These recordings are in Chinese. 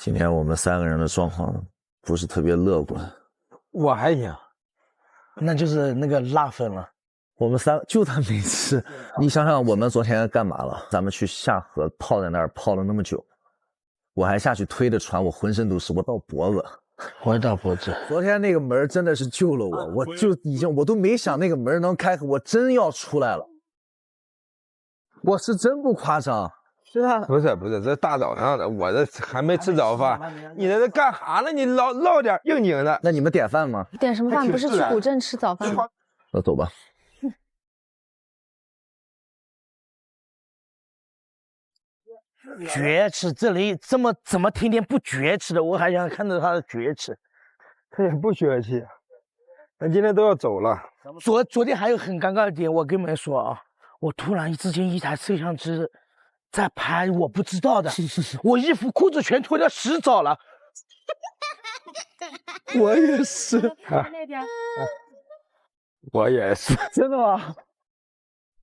今天我们3个人的状况不是特别乐观。我还行，那就是那个辣粉了。我们3就他没吃。你想想，我们昨天干嘛了？咱们去下河泡在那儿泡了那么久，我还下去推着船，我浑身都是，我到脖子。我也到脖子。昨天那个门真的是救了我，我都没想那个门能开，我真要出来了。我是真不夸张。是啊，不是，这大早上的，我这还没吃早饭，你在这干啥呢？你唠点应景的。那你们点饭吗？点什么饭？不是去古镇吃早饭吗？那走吧。绝吃，这里怎么天天不绝吃的？我还想看到他的绝吃。他也不学气，咱今天都要走了。昨天还有很尴尬的点，我跟你们说啊，我突然之间一台摄像机在拍我不知道的，我衣服裤子全脱掉洗澡了。我也是，我也是，真的吗？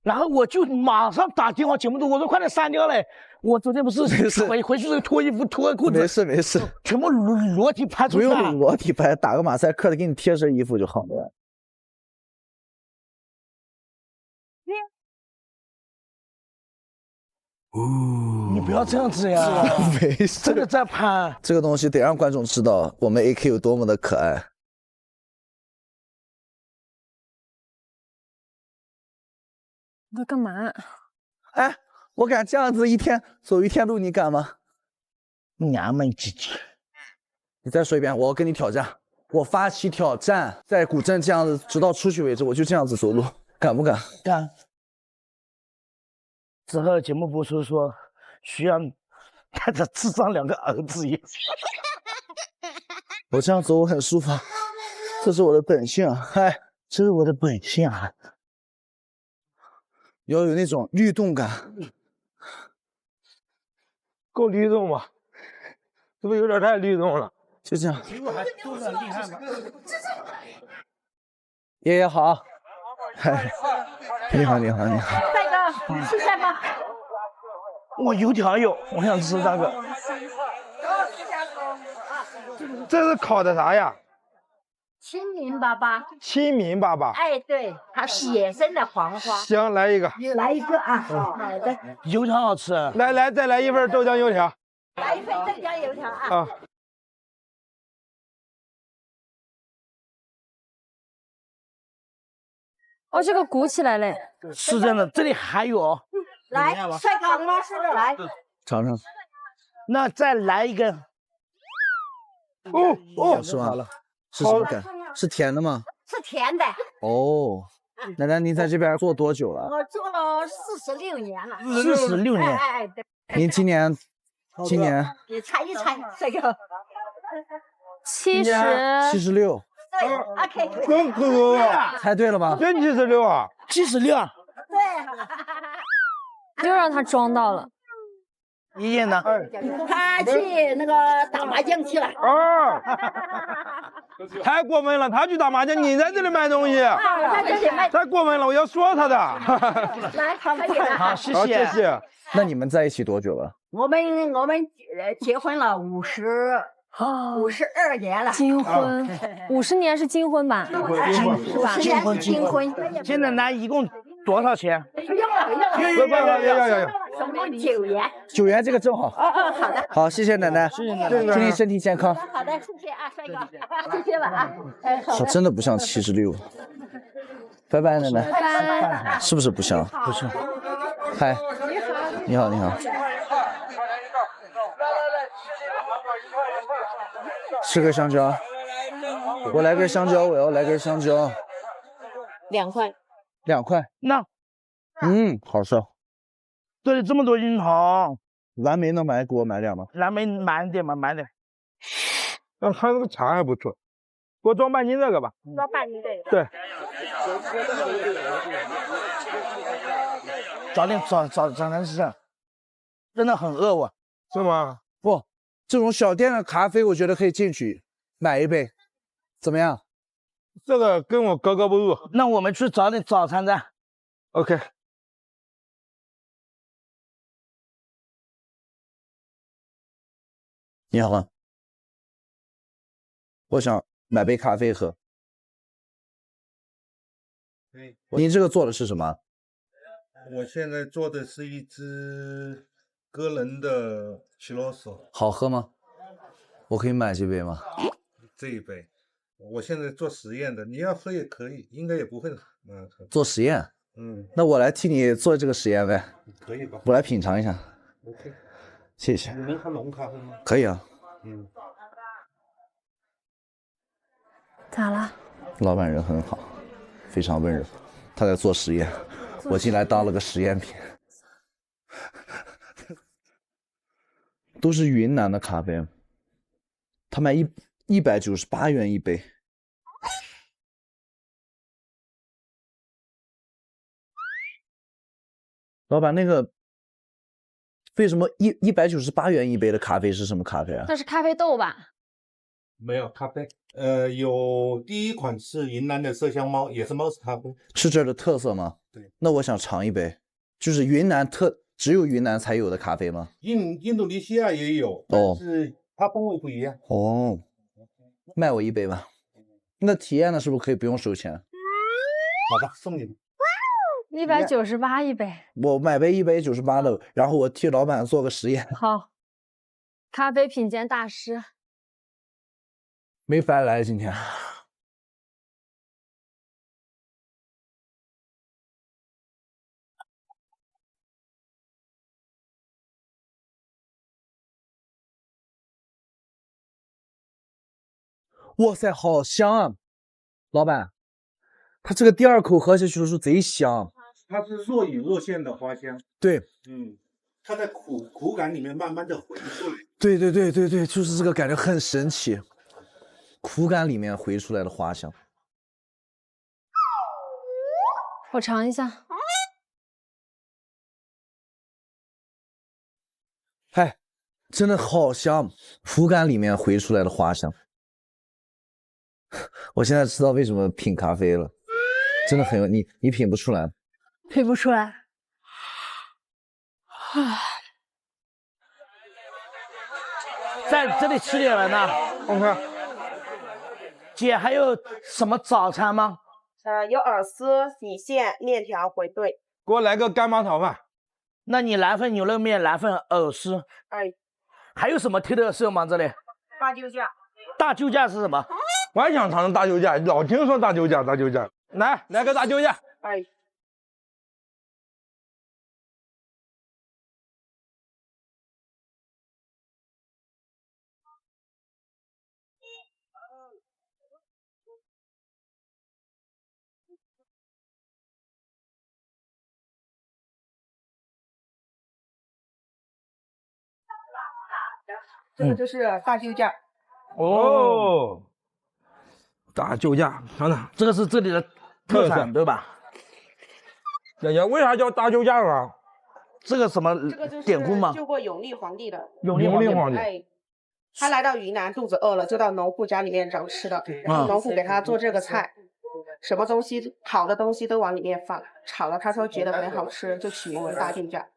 然后我就马上打电话节目组，我说快点删掉嘞！我昨天不是回去脱衣服脱裤子，没事，全部裸体拍出来。不用裸体拍，打个马赛克的，给你贴身衣服就好了。你不要这样子呀！没事，这个在拍，这个东西得让观众知道我们 AK 有多么的可爱。你在干嘛？哎，我敢这样子一天走1天路，你敢吗？娘们唧唧。你再说一遍，我要跟你挑战，我发起挑战，在古镇这样子直到出去为止，我就这样子走路，敢不敢？敢。之后节目播出说需要带着智障2个儿子也。我这样走我很舒服，这是我的本性啊！嗨，这是我的本性啊！要有那种律动感，够律动吧？是不是有点太律动了？就这样。都很厉害吗？爷爷好，嗨，你好。帅哥，吃什么？我油条有，我想吃这个。这是烤的啥呀？清明粑粑。清明粑粑。哎，对，它是野生的黄花。行，来一个。来一个啊！好的。油条好吃。来，再来一份豆浆油条。来一份豆浆油条啊！啊。哦，这个鼓起来嘞。是真的，这里还有。来，帅哥，来。尝尝。那再来一个。哦，是吗？是什么感？是甜的吗？是甜的。哦，奶奶，您在这边做多久了？我做了46年了。 46年。哎，对。您今年？你猜一猜，帅哥。 76。对 ，OK。真可爱。猜对了吗？真76啊！76。对。又让他装到了。爷爷呢？他去那个打麻将去了。哦。太过分了，他去打麻将，你在这里卖东西，在这里卖，太过分了，我要说他的。来，可以了。好，谢好，谢谢。那你们在一起多久了？我们结婚了52年了。金婚，50年是金婚吧？金婚。现在呢，一共多少钱？要。总共9元。9元这个正好。好的。好，谢谢奶奶。谢谢奶奶。祝您身体健康。好的，谢谢啊，帅哥，谢谢了啊。他真的不像76。拜拜，奶奶。拜拜。是不是不像？不是。嗨，你好。吃个香蕉。我来根香蕉，我要来根香蕉。2块。2块。那。好吃。这里这么多樱桃。蓝莓能给我买点吗？蓝莓买点。他那个茶还不错，给我装半斤这个吧。装半斤这个。对。早餐吃，真的很饿我。是吗？不，这种小店的咖啡，我觉得可以进去买一杯，怎么样？这个跟我格格不入。那我们去找点早餐站。OK。你好。我想买杯咖啡喝。对，您这个做的是什么？我现在做的是一支个人的奇罗索好喝吗？我可以买这杯吗？这一杯，我现在做实验的，你要喝也可以，应该也不会喝。做实验？嗯，那我来替你做这个实验呗。可以吧我来品尝一下， ？OK，谢谢。你能喝浓咖啡吗？可以啊，嗯，咋了？老板人很好，非常温柔。他在做实验，我进来当了个实验品。都是云南的咖啡，他卖198元一杯。老板，那个为什么198元一杯的咖啡是什么咖啡啊？那是咖啡豆吧？没有咖啡。有第一款是云南的麝香猫，也是猫屎咖啡。是这儿的特色吗？对。那我想尝一杯，就是只有云南才有的咖啡吗？印度尼西亚也有，哦但是它风味不一样。哦，卖我一杯吧。那体验呢，是不是可以不用收钱？好吧，送你。 198一杯。我买杯198的，然后我替老板做个实验。好，咖啡品鉴大师。没白来今天。哇塞，好香啊！老板，它这个第二口喝下去的时候贼香。它是若隐若现的花香。对，它在苦感里面慢慢的回出来。对，就是这个感觉很神奇，苦感里面回出来的花香。我尝一下。哎，真的好香，苦感里面回出来的花香。我现在知道为什么品咖啡了，真的很有你品不出来。品不出来。在这里吃点了呢。OK。姐还有什么早餐吗？有饵丝、米线、面条、馄饨。给我来个干妈炒饭。那你来份牛肉面，来份饵丝。哎。还有什么特色吗？这里？大救驾。大救驾是什么？我还想尝尝大救驾，老听说大救驾。来个大救驾。哎。这个就是大救驾。哦，大救驾，尝尝，这个是这里的特产，对吧？姐姐，为啥叫大救驾啊？这个什么这个就是典故吗？救过永历皇帝的。永历皇帝。哎，他来到云南肚子饿了，就到农户家里面找吃的，然后农户给他做这个菜，什么东西好的东西都往里面放，炒了他说觉得很好吃，就起名为大救驾。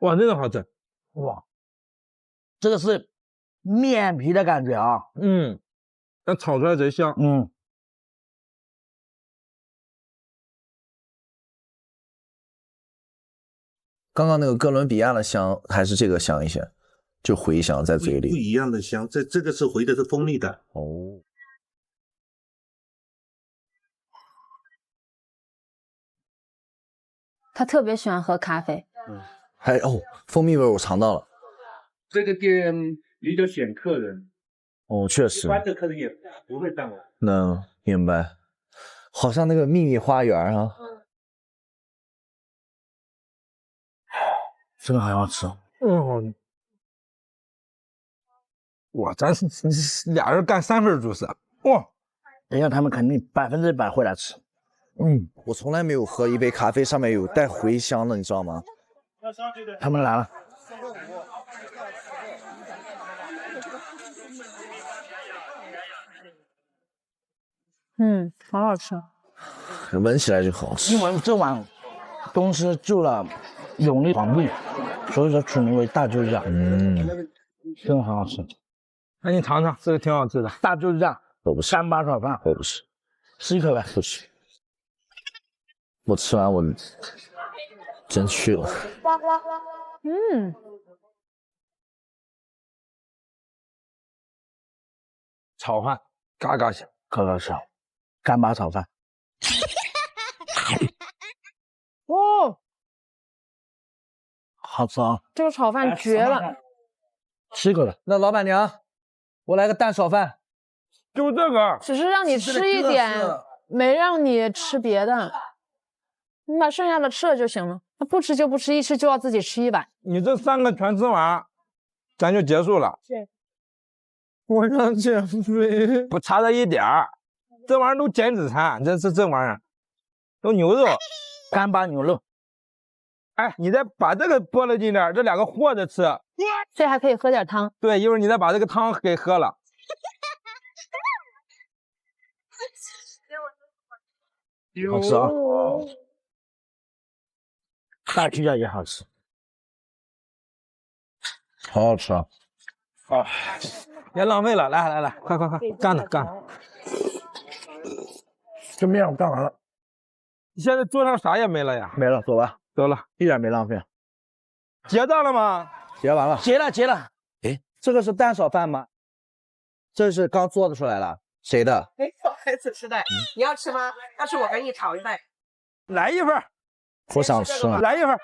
哇，真的好吃。哇，这个是面皮的感觉啊。但炒出来贼香。刚刚那个哥伦比亚的香还是这个香一些，就回香在嘴里。不一样的香，这个是回的是蜂蜜的。哦。他特别喜欢喝咖啡。蜂蜜味我尝到了。这个店比较选客人。哦，确实。一般的客人也不会上来。能明白，好像那个秘密花园啊。这个很好吃。哇，咱俩人干3份主食。哇，等一下他们肯定100%会来吃。我从来没有喝一杯咖啡上面有带茴香的，你知道吗？他们来了。好好吃。闻起来就好吃。因为这碗东西救了永历皇帝，所以说取名为大救驾。真的很好吃。那你尝尝，这个挺好吃的。大救驾，都不是，干巴炒饭，都不是，吃一口呗。不是。我吃完我真去了。嗯，炒饭嘎嘎香，可可香，干巴炒饭。哦，好吃啊！这个炒饭绝了。吃一口吧。那老板娘，我来个蛋炒饭。就这个。只是让你吃一点，没让你吃别的。你把剩下的吃了就行了。那不吃就不吃，一吃就要自己吃一碗。你这3个全吃完，咱就结束了。是。我想减肥，不差这一点儿，这玩意儿都减脂餐，这玩意儿都牛肉，干巴牛肉。哎，你再把这个拨了进点，这2个和着吃。这还可以喝点汤。对，一会儿你再把这个汤给喝了。好吃啊！大鸡架也好吃，好好吃啊！啊，别浪费了，来，快，干了。这面我干完了，你现在桌上啥也没了呀？没了，走吧，走了，一点没浪费。结账了吗？结完了。结了。哎，这个是蛋炒饭吗？这是刚做的出来了，谁的？哎，小孩子吃的，你要吃吗？要吃我给你炒一份。来一份。我想吃啊。来一份。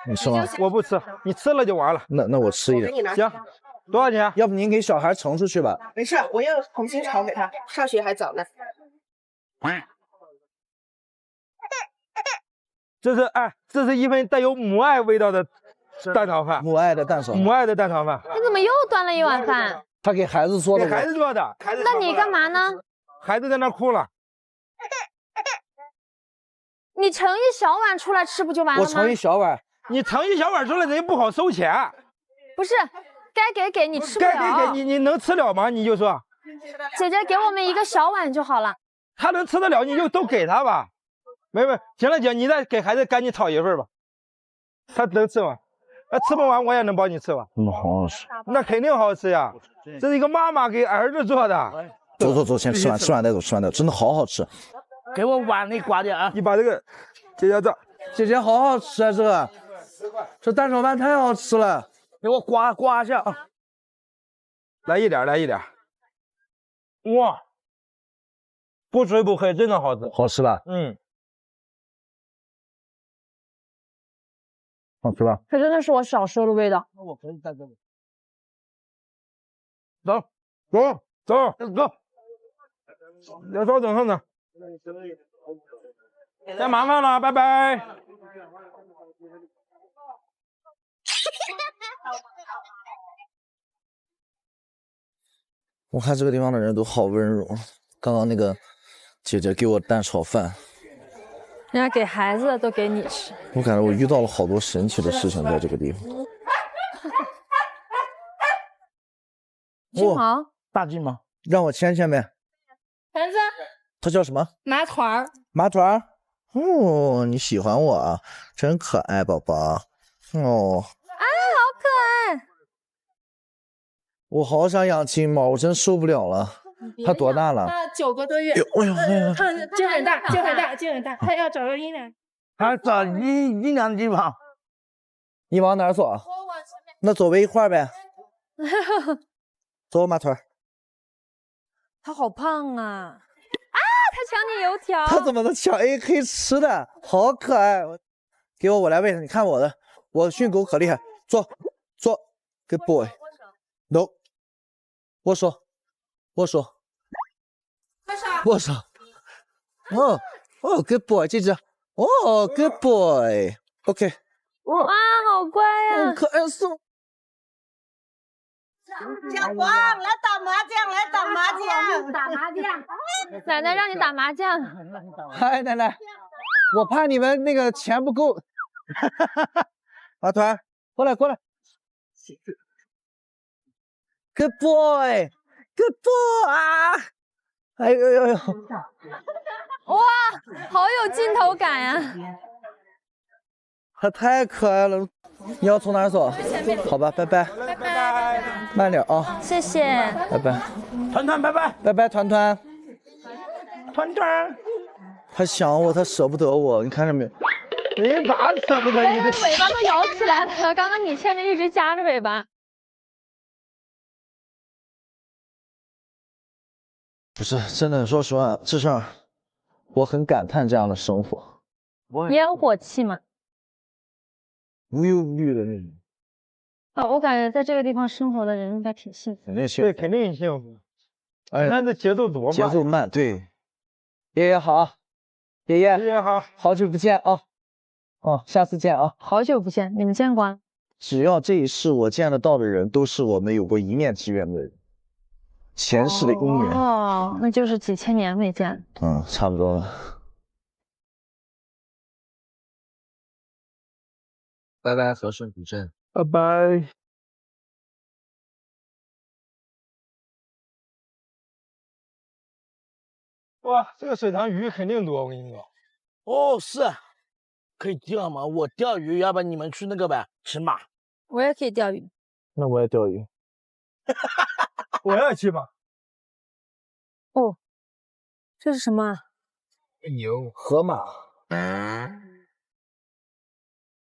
你吃吗？我不吃，你吃了就完了。那我吃一点。行，多少钱？要不您给小孩盛出去吧。没事，我要重新炒给他，上学还早呢。这是一份带有母爱味道的蛋炒饭。母爱的蛋炒饭。母爱的蛋炒饭。你怎么又端了一碗饭？他给孩子做的。给孩子做的。那你干嘛呢？孩子在那哭了。你盛一小碗出来吃不就完了吗？我盛一小碗。你盛一小碗出来，人家不好收钱。不是，该给你吃不了。该给你能吃了吗？你就说。姐姐给我们一个小碗就好了。他能吃得了，你就都给他吧。没，行了姐，你再给孩子赶紧炒一份吧。他能吃完，吃不完我也能帮你吃完。好好吃。那肯定好吃呀，这是一个妈妈给儿子做的。走，先吃完，吃完再走，真的好好吃。给我碗里刮点啊！你把这个结账。姐姐好好吃啊，这蛋炒饭太好吃了，给我刮一下啊！来一点。哇，不吹不黑，真的好吃。好吃吧？好吃吧？这真的是我小时候的味道。那我可以在这里。走，要稍等。太麻烦了，拜拜。我看这个地方的人都好温柔。刚刚那个姐姐给我蛋炒饭，人家给孩子的都给你吃。我感觉我遇到了好多神奇的事情在这个地方。金毛，大金毛，让我牵牵呗。橙子，它叫什么？麻团儿。麻团儿。哦，你喜欢我啊，真可爱，宝宝。哦。啊，好可爱。我好想养金毛，我真受不了了。它多大了？它9个多月。哎呦，劲很大，它要找个阴凉。还找阴凉的地方。你往哪儿走？那走呗，一块儿呗。走，麻团儿。它好胖啊！它抢你油条。它怎么能抢 AK 吃的？好可爱！给我来喂它。你看我的，我训狗可厉害。坐，Good boy。No。握手。哦，Good boy，姐姐。哦，Good boy。OK。哇，好乖呀！可爱死了。小光，来打麻将。奶奶让你打麻将。嗨，奶奶，我怕你们那个钱不够。麻团，过来。Good boy。啊！哎呦！哇，好有镜头感呀！它太可爱了。你要从哪儿走？好吧，拜拜，拜拜。慢点啊，谢谢。拜拜，团团拜拜，拜拜，团团。团团，他想我，他舍不得我，你看着没有？你咋舍不得你的？尾巴都摇起来了，刚刚你牵着一直夹着尾巴。不是真的，说实话，这事儿我很感叹这样的生活，烟火气嘛。无忧无虑的那种，我感觉在这个地方生活的人应该挺幸福。肯定幸对，福。肯定幸福。哎，看这节奏多慢。节奏慢，对。爷爷好，爷爷爷爷好，好久不见啊！哦，下次见啊！好久不见，你们见过啊？只要这一世我见得到的人，都是我们有过一面之缘的人，前世的姻缘。哦，那就是几千年没见。嗯，差不多了。拜拜，和顺古镇。拜拜。哇，这个水塘鱼肯定多，我跟你说。哦，是，可以钓吗？我钓鱼，要不然你们去那个呗，骑马。我也可以钓鱼。那我也钓鱼。我要去吧。哦，这是什么啊？牛。河马。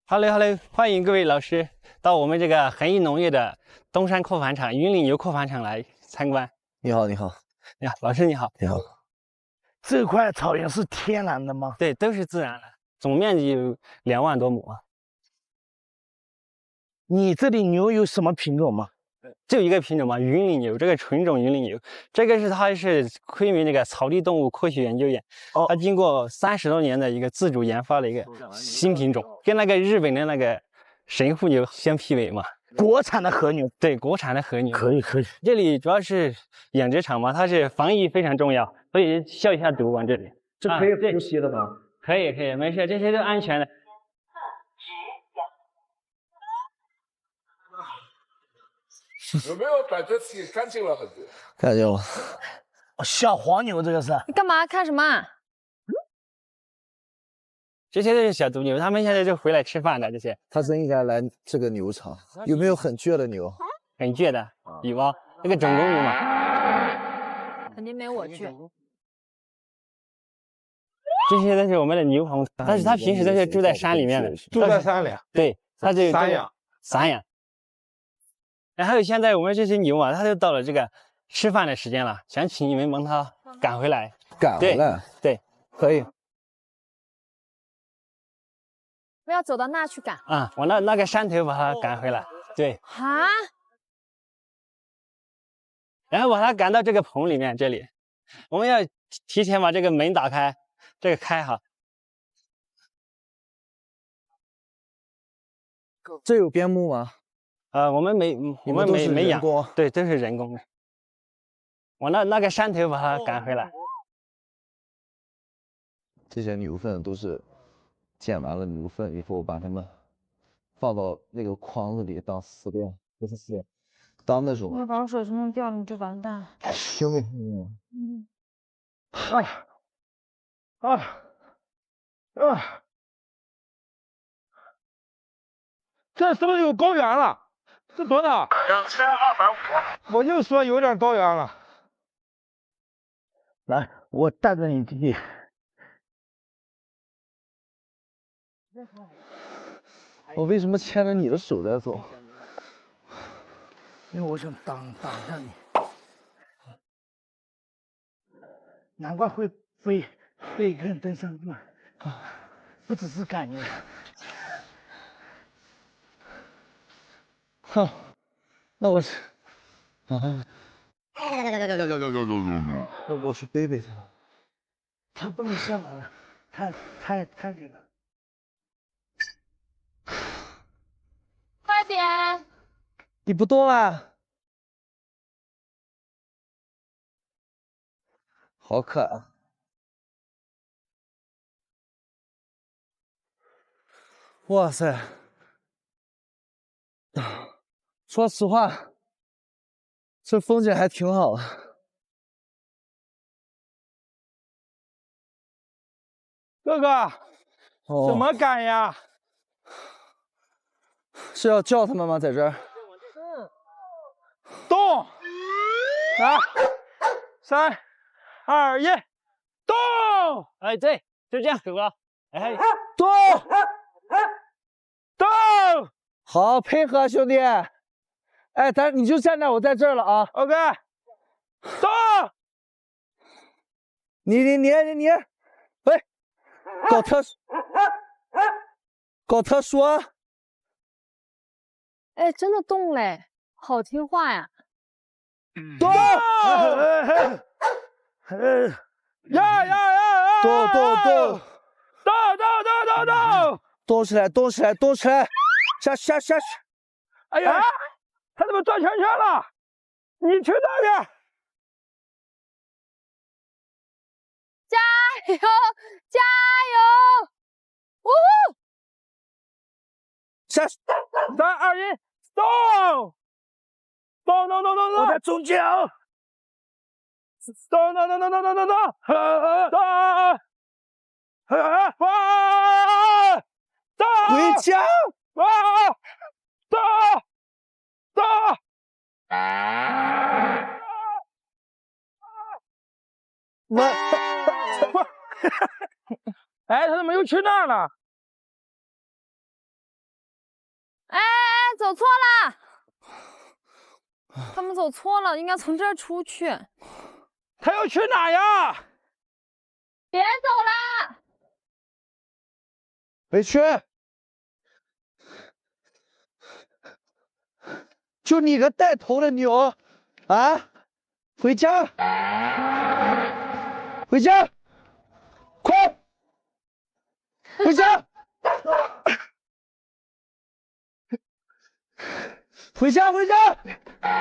Hello， 欢迎各位老师到我们这个恒益农业的东山扩繁场、云岭牛扩繁场来参观。你好，你好，呀，老师你好。你好。这块草原是天然的吗？对，都是自然的，总面积有2万多亩。你这里牛有什么品种吗？就一个品种嘛，云岭牛，这个纯种云岭牛，这个它是昆明那个草地动物科学研究院，它经过30多年的一个自主研发的一个新品种，跟那个日本的那个神户牛相媲美嘛。国产的和牛，对，国产的和牛。可以。这里主要是养殖场嘛，它是防疫非常重要，所以消一下毒往这里。这可以呼吸的吗？可以，没事，这些都安全的。有没有感觉自己干净了很多？干净了。小黄牛这个是？你干嘛看什么啊？这些都是小毒牛，他们现在就回来吃饭的。这些他真应该来这个牛场。有没有很倔的牛？很倔的，有啊，那个种公牛嘛。肯定没我倔。这些都是我们的牛棚，但是它平时都是住在山里面的，住在山里。对，它就散养。然后现在我们这些牛啊，它都到了这个吃饭的时间了，想请你们帮它赶回来。赶回来？对，可以。我要走到那去赶啊，往那个山头把它赶回来。对啊，然后把它赶到这个棚里面。这里我们要提前把这个门打开，这个开哈。这有边牧吗？我们没养，对，都是人工的。往那个山头把它赶回来。这些牛粪都是捡完了牛粪以后，把它们放到那个筐子里当饲料，不是饲料，当那种。我把我手机弄掉了，你就完蛋。行没？这是不是有高原了？这多大？2250。我就说有点高原了。来，我带着你进去。我为什么牵着你的手在走？因为我想挡一下你。难怪会被一个人登山棍，不只是赶牛。哼，那我是，那我去背背他。他不能下来了，太这个。快点！你不动啊？好可爱。哇塞！说实话，这风景还挺好的。哥哥，怎么赶呀？是要叫他们吗？在这儿？动！来，3、2、1，动！哎，对，就这样，狗狗。哎，动！动！好，配合兄弟。哎，你就站那，我在这儿了啊。 OK， 动！你，喂，搞特殊啊！哎，真的动嘞，好听话呀！动！呀！动！动！动起来！下去！哎呀，他怎么转圈圈了？你去那边！加油！呜呼！下去！3、2、1，动！我在中间啊！动！回家！我，哎，他怎么又去那儿了？哎，走错了，他们走错了，应该从这儿出去。他要去哪呀？别走了，回去。就你个带头的牛啊！回家！快！回家！回家！快！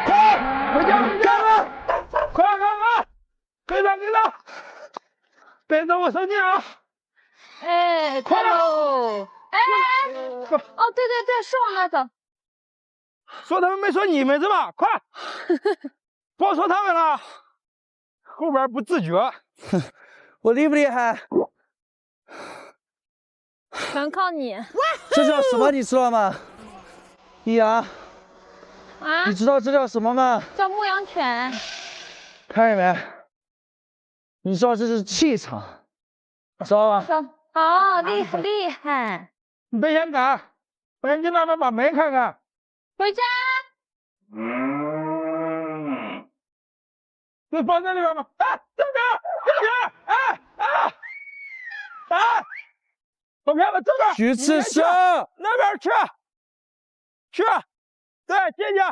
快！别走我手机啊！哎，快喽！哎，哦，对，是往那走。说他们没说你们是吧？快，别说他们了，后边不自觉。我厉不厉害？全靠你。这叫什么？你知道吗？易阳，啊？你知道这叫什么吗？叫牧羊犬。看见没？你知道这是气场，知道吧？哦，厉害！你别先赶，我先去那边把门看看。回家。你放这里边吧。哎，这边！哎！我看看这边。徐志胜，那边去。对，进去，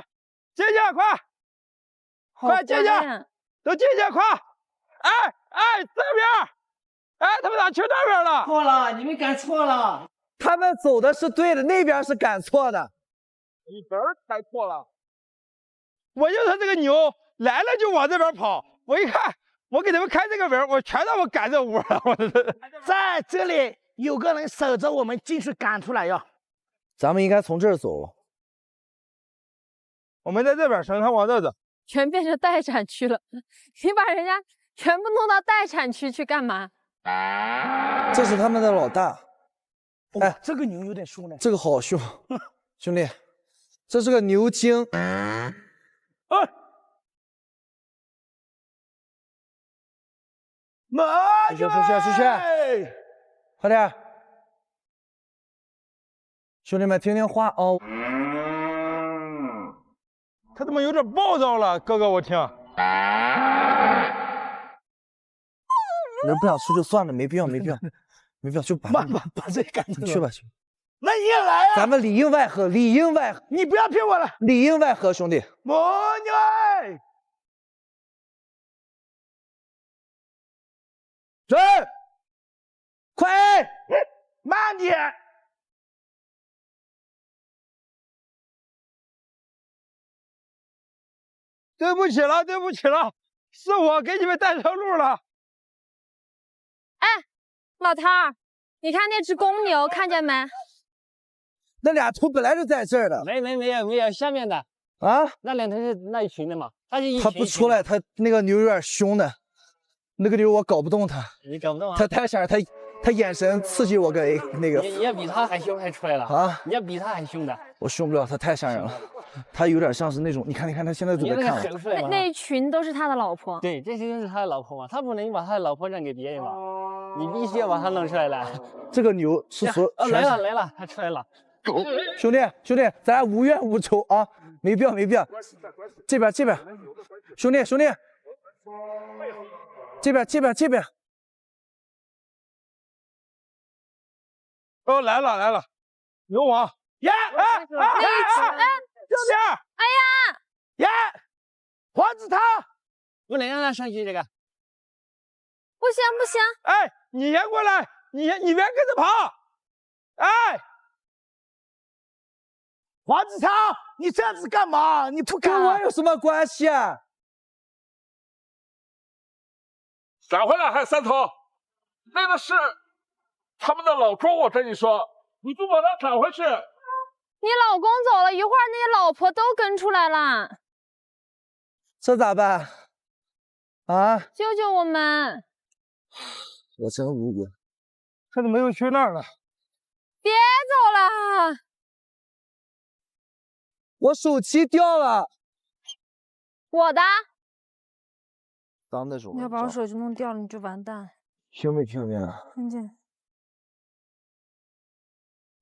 快进去，都进去，快！哎，这边！哎，他们咋去那边了？错了，你们赶错了。他们走的是对的，那边是赶错的。你边开错了。我就是这个牛，来了就往这边跑。我一看，我给他们开这个门，我全让我赶这屋了。在这里有个人守着我们进去赶出来呀。咱们应该从这儿走。我们在这边，省他往这走。全变成待产区了，你把人家全部弄到待产区去干嘛？这是他们的老大。哎，这个牛有点凶呢。这个好凶，兄弟，这是个牛精。出去，快点！兄弟们听听话哦。他怎么有点暴躁了？哥哥，我听。人不想出就算了，没必要，就把这赶紧去吧，兄弟。那你也来啊！咱们里应外合，你不要骗我了，里应外合，兄弟。母女，准，快，慢点。对不起了，是我给你们带错路了。哎，老头儿，你看那只公牛，看见没？那俩头本来就在这儿的。没有，下面的啊，那两头是那一群的嘛，他不出来，他那个牛有点凶的，那个牛我搞不动他。你搞不动啊？他太想他他眼神刺激我跟 A 那个你要比他还凶还出来了啊！你要比他还凶的，我凶不了他，太吓人了。他有点像是那种，你看，他现在准备看我。那一群都是他的老婆。对，这些就是他的老婆嘛，他不能把他的老婆让给别人嘛，你必须要把他弄出来了。这个牛是所来了，他出来了。兄弟，咱俩无怨无仇啊，没必要。这边，兄弟，这边。哦，来了，牛王，呀，兄弟，哎呀，呀，黄子韬，不能让他上去这个。不行，哎，你先过来，你别跟着跑，哎，黄子韬，你这样子干嘛？你不跟我有什么关系啊？赶回来，还三头，那个是他们的老庄，我跟你说，你就把他赶回去。你老公走了一会儿，那些老婆都跟出来了。这咋办？啊！救救我们！我真无语。他怎么又去那儿了？别走了！我手机掉了。我的。当那种。你要把我手机弄掉了，你就完蛋。听没听见啊？听见。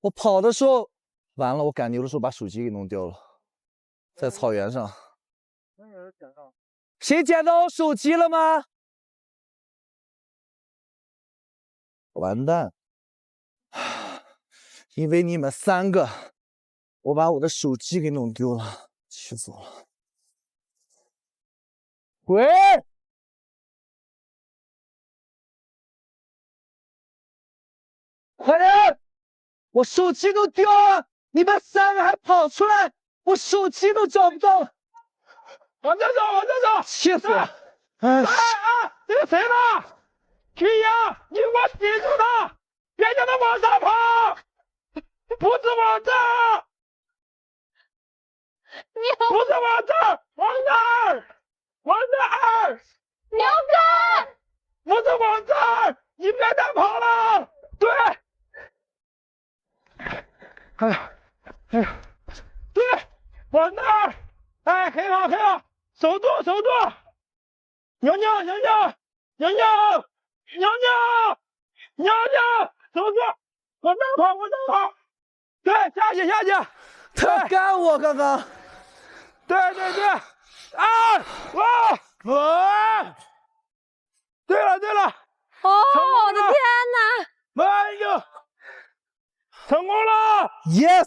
我跑的时候，完了，我赶牛的时候把手机给弄掉了，在草原上。谁捡到我手机了吗？完蛋！因为你们3个，我把我的手机给弄丢了，气死我了！喂！快点！我手机都掉了，你们3个还跑出来，我手机都找不到了。往这走，气死我！哎，这个谁呢？群英，你给我顶住他，别叫他往上跑，不是往这儿，不是往这儿，往哪儿？牛哥，不是往这儿，你别再跑了。对，哎呀，对，往那儿，哎，很好，守住，娘娘，守住，往那跑，对，下去，他干我刚刚，对，啊，哇，对了，哦，我的天哪！哎呦，成功了 ，yes！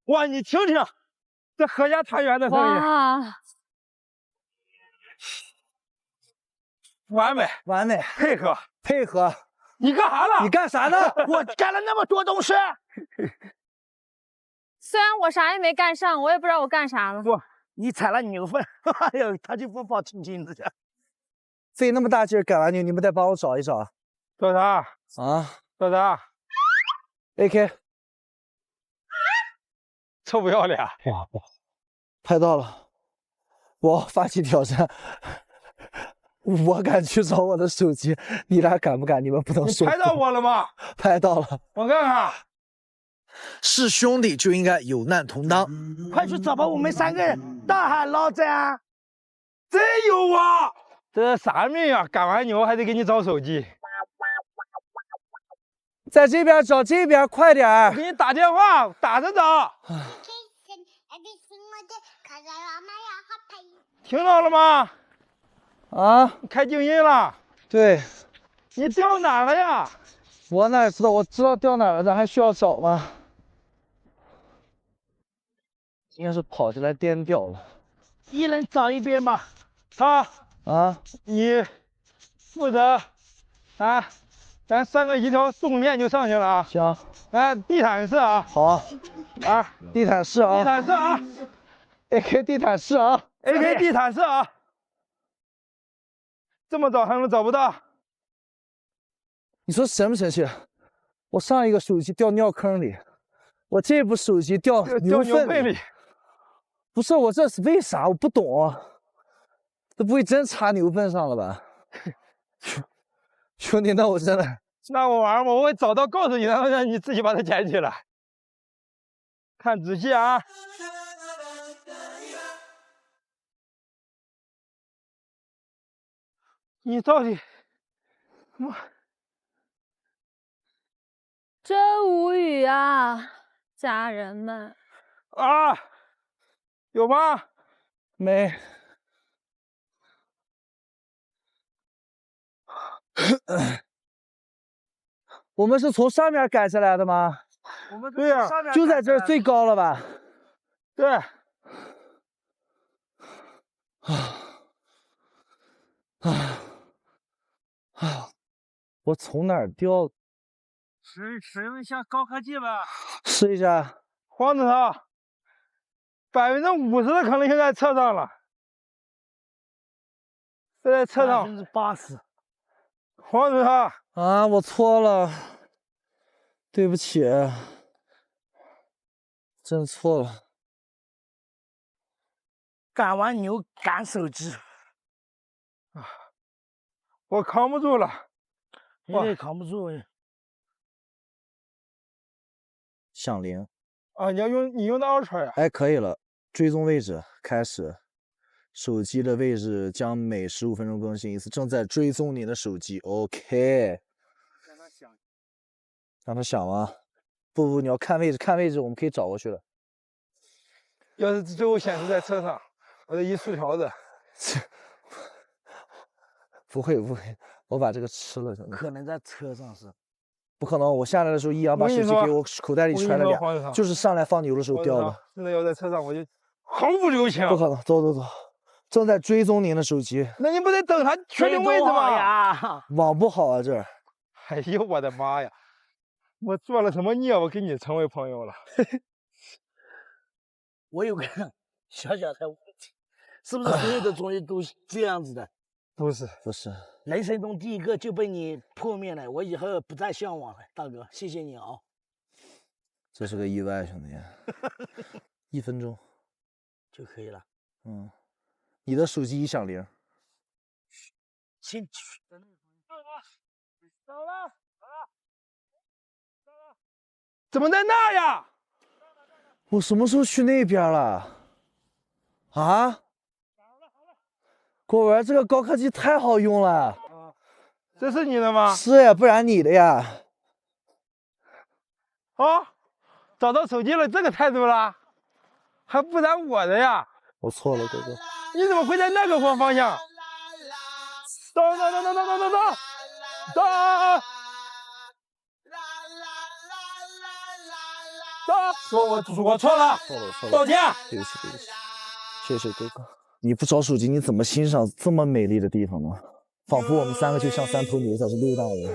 哇，你听听这阖家团圆的声音，哇，完美，配合。你干啥了？你干啥呢？我干了那么多东西。虽然我啥也没干上，我也不知道我干啥了。不，你踩了牛粪，哎呦，他就不跑青青子去。费那么大劲赶完牛，你们得帮我找一找。找啥？啊？找啥 ？AK。臭不要脸！哇，拍到了，我发起挑战。我敢去找我的手机，你俩敢不敢？你们不能说。你拍到我了吗？拍到了。我看看。是兄弟就应该有难同当。快去找吧，我们3个人大海捞针啊！真有啊！这是啥命啊？赶完牛还得给你找手机。在这边找这边，快点儿！我给你打电话，打着找。听到了吗？啊！开静音了。对。你掉哪了呀？我哪知道？我知道掉哪了，咱还需要找吗？应该是跑进来颠掉了。一人找一边吧。你负责啊，咱3个一条纵面就上去了啊。行。哎，地毯式啊。好。啊，地毯式啊。地毯式啊。AK 地毯式啊。AK 地毯式啊。这么找还能找不到？你说神不神奇？我上一个手机掉尿坑里，我这部手机掉牛粪里。不是我这是为啥？我不懂啊。这不会真插牛粪上了吧？兄弟，那我真的那我玩吗？我会找到告诉你，然后让你自己把它捡起来。看仔细啊！你到底，我真无语啊，家人们！啊，有吗？没。我们是从上面改下来的吗？对呀，就在这儿最高了吧？对。我从哪儿掉？使用一下高科技吧。试一下。黄子韬，50%的可能性在车上了。在车上。80%。黄子韬啊，我错了，对不起，真错了。赶完牛赶手机。啊，我扛不住了。你也扛不住哎。响铃啊！你用的 Ultra 呀？哎，可以了。追踪位置开始，手机的位置将每15分钟更新一次，正在追踪你的手机。OK。让它响吗？不，你要看位置，看位置我们可以找过去了。要是最后显示在车上，我这一竖条子。不会，我把这个吃了。可能在车上是。不可能，我下来的时候，易阳把手机给我口袋里揣了俩，就是上来放牛的时候掉的。真的要在车上，我就毫不留情。不可能，走，正在追踪您的手机。那你不得等他确定位置吗？呀，网不好啊，这儿。哎呦我的妈呀！我做了什么孽？我跟你成为朋友了？我有个小的问题，是不是所有的综艺都这样子的？不是。人生中第一个就被你破灭了，我以后不再向往了，大哥，谢谢你啊！这是个意外，兄弟。1分钟就可以了。嗯，你的手机一响铃。先走了。怎么在那呀？我什么时候去那边了？啊？果文，这个高科技太好用了。这是你的吗？是呀，不然你的呀。啊，找到手机了，这个态度了，还不然我的呀？我错了，哥哥。你怎么会在那个方向？走！我错了，道歉。对不起，谢谢哥哥。你不找手机，你怎么欣赏这么美丽的地方呢？仿佛我们3个就像3头牛，才是6大人。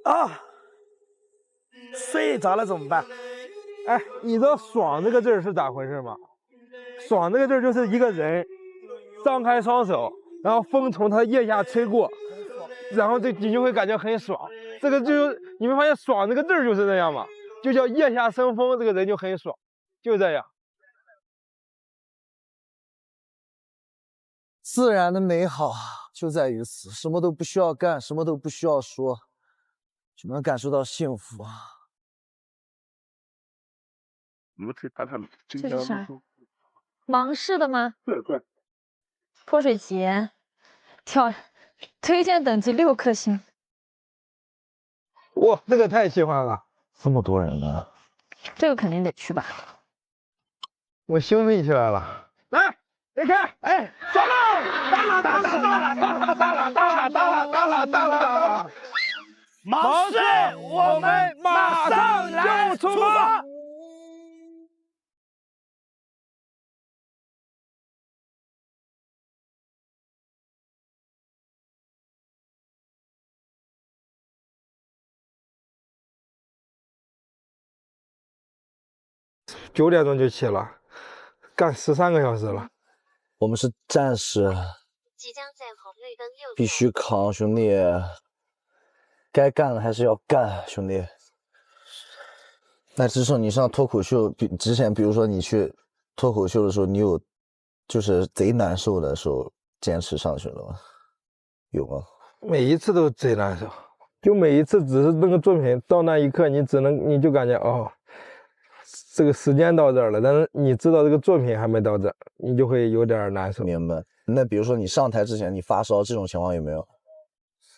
啊，睡着了怎么办？哎，你知道“爽”这个字是咋回事吗？“爽”这个字就是一个人张开双手，然后风从他腋下吹过，然后你就会感觉很爽。这个就你们发现“爽”这个字就是这样吗？就叫腋下生风，这个人就很爽，就这样。自然的美好就在于此，什么都不需要干，什么都不需要说，就能感受到幸福。这是啥？芒市的吗？对。泼水节，推荐等级6颗星。哇，这个太喜欢了！这么多人呢？这个肯定得去吧？我兴奋起来了。来，别开！哎，上了！到了！毛遂，我们马上来出发！9点钟就起了，干13个小时了。我们是战士，必须扛，兄弟，该干的还是要干，兄弟。那至少你上脱口秀之前，比如说你去脱口秀的时候，你有就是贼难受的时候坚持上去了吗？有吗？每一次都贼难受，就每一次只是那个作品到那一刻，你就感觉哦，这个时间到这儿了，但是你知道这个作品还没到这儿，你就会有点难受。明白。那比如说你上台之前你发烧这种情况有没有？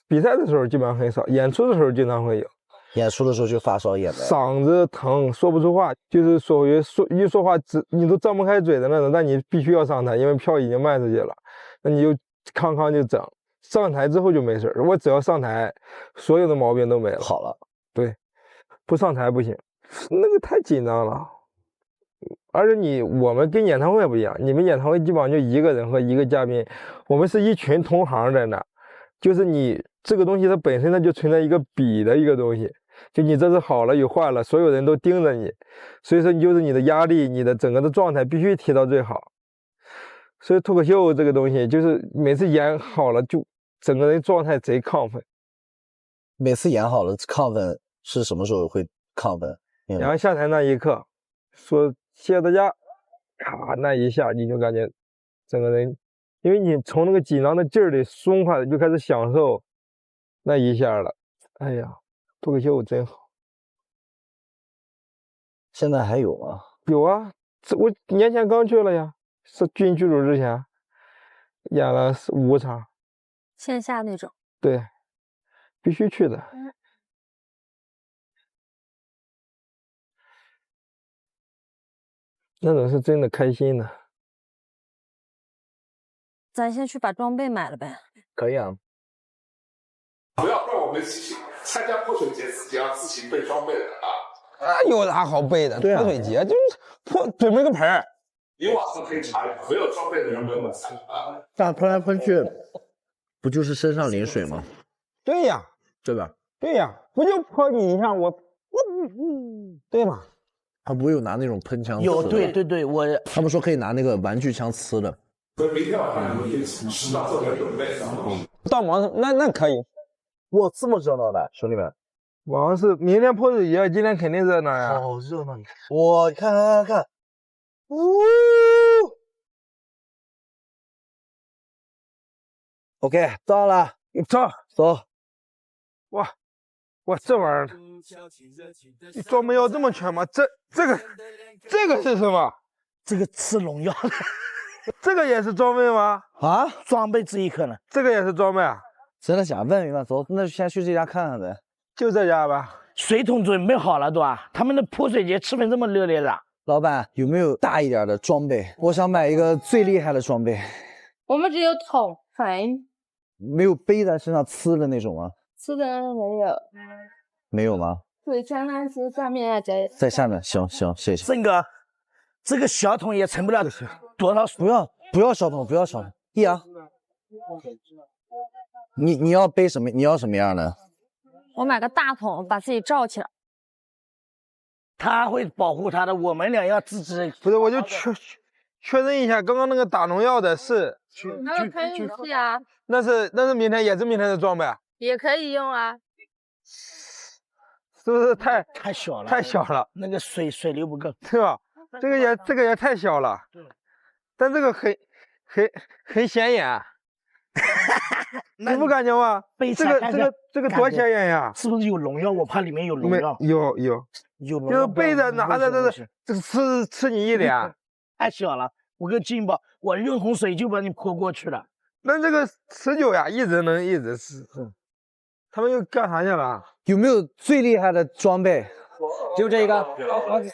比赛的时候基本上很少，演出的时候经常会有。演出的时候就发烧演的，嗓子疼，说不出话，就是属于一说话你都张不开嘴的那种，但你必须要上台，因为票已经卖出去了，那你就康康就整。上台之后就没事儿，我只要上台，所有的毛病都没了，好了。对，不上台不行，那个太紧张了。而且我们跟演唱会不一样，你们演唱会基本上就一个人和一个嘉宾，我们是一群同行在那，就是你这个东西它本身它就存在一个比的一个东西。就你这是好了与坏了，所有人都盯着你，所以说你的压力，你的整个的状态必须提到最好。所以脱口秀这个东西，就是每次演好了，就整个人状态贼亢奋。每次演好了亢奋是什么时候会亢奋？然后下台那一刻，说谢谢大家，咔那一下你就感觉整个人，因为你从那个紧张的劲儿里松快，就开始享受那一下了。哎呀。脱口秀真好，现在还有吗？有啊，我年前刚去了呀，是进剧组之前演了5场，线下那种。对，必须去的。那种是真的开心的。咱先去把装备买了呗。可以啊。不要让我们参加泼水节自己要自行备装备的啊！有啥好备的？泼水节就是准备个盆儿。你网上可以查，没有装备的人没有参啊。这样喷来喷去，不就是身上淋水吗？对呀，对吧？对呀，不就泼你一下，对吗？他不会有拿那种喷枪？有，对，他们说可以拿那个玩具枪呲的。所以明天晚上你们可以适当做点准备。到网上那可以。哇，这么热闹的，兄弟们！网上是明天泼水节，今天肯定热闹呀。好热闹，你看，我看，呜！OK， 到了，走。哇，这玩意儿，你装备要这么全吗？这个是什么？这个吃农药的。这个也是装备吗？啊，装备这一刻呢？这个也是装备啊？真的假的？问一问，走，那就先去这家看看呗。就这家吧。水桶准备好了，对吧？他们的泼水节气氛这么热烈的。老板有没有大一点的装备？我想买一个最厉害的装备。我们只有桶、盆，没有背在身上呲的那种吗？呲的没有。没有吗？对，相当是上面啊，在下面。行，谢谢。这个小桶也盛不了多少水。不要小桶，易阳。你要背什么？你要什么样的？我买个大桶，把自己罩起来。他会保护他的，我们俩要自知。不是，我就确认一下，刚刚那个打农药的是？那个喷雾器啊。那是明天的装备。也可以用啊。是不是太小了？太小了，那个水流不够，对吧？这个也太小了。对。但这个很显眼。你不感觉吗？这个多显眼呀！是不是有农药？我怕里面有农药。有，就是背着拿着这吃你一脸。太小了，我更劲爆，我用桶水就把你泼过去了。那这个持久呀，一直吃。他们又干啥去了？有没有最厉害的装备？就这个，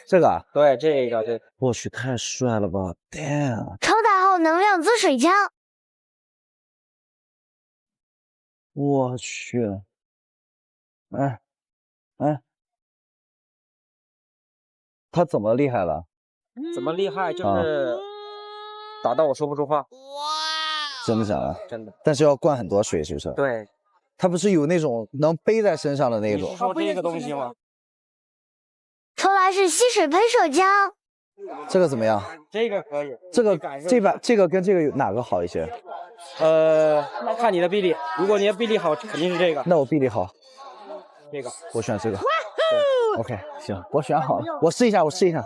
这个？对，这个对。我去，太帅了吧 ！Damn！ 超大号能量滋水枪。我去，他怎么厉害了？怎么厉害？就是打到我说不出话。哇！真的假的？真的。但是要灌很多水，是不是？对。他不是有那种能背在身上的那种？你说这个东西吗？抽来是吸水喷射枪。这个怎么样？这个可以。这个跟这个有哪个好一些？看你的臂力。如果你的臂力好，肯定是这个。那我臂力好。这个。我选这个。OK， 行，我选好了，我试一下。试一下。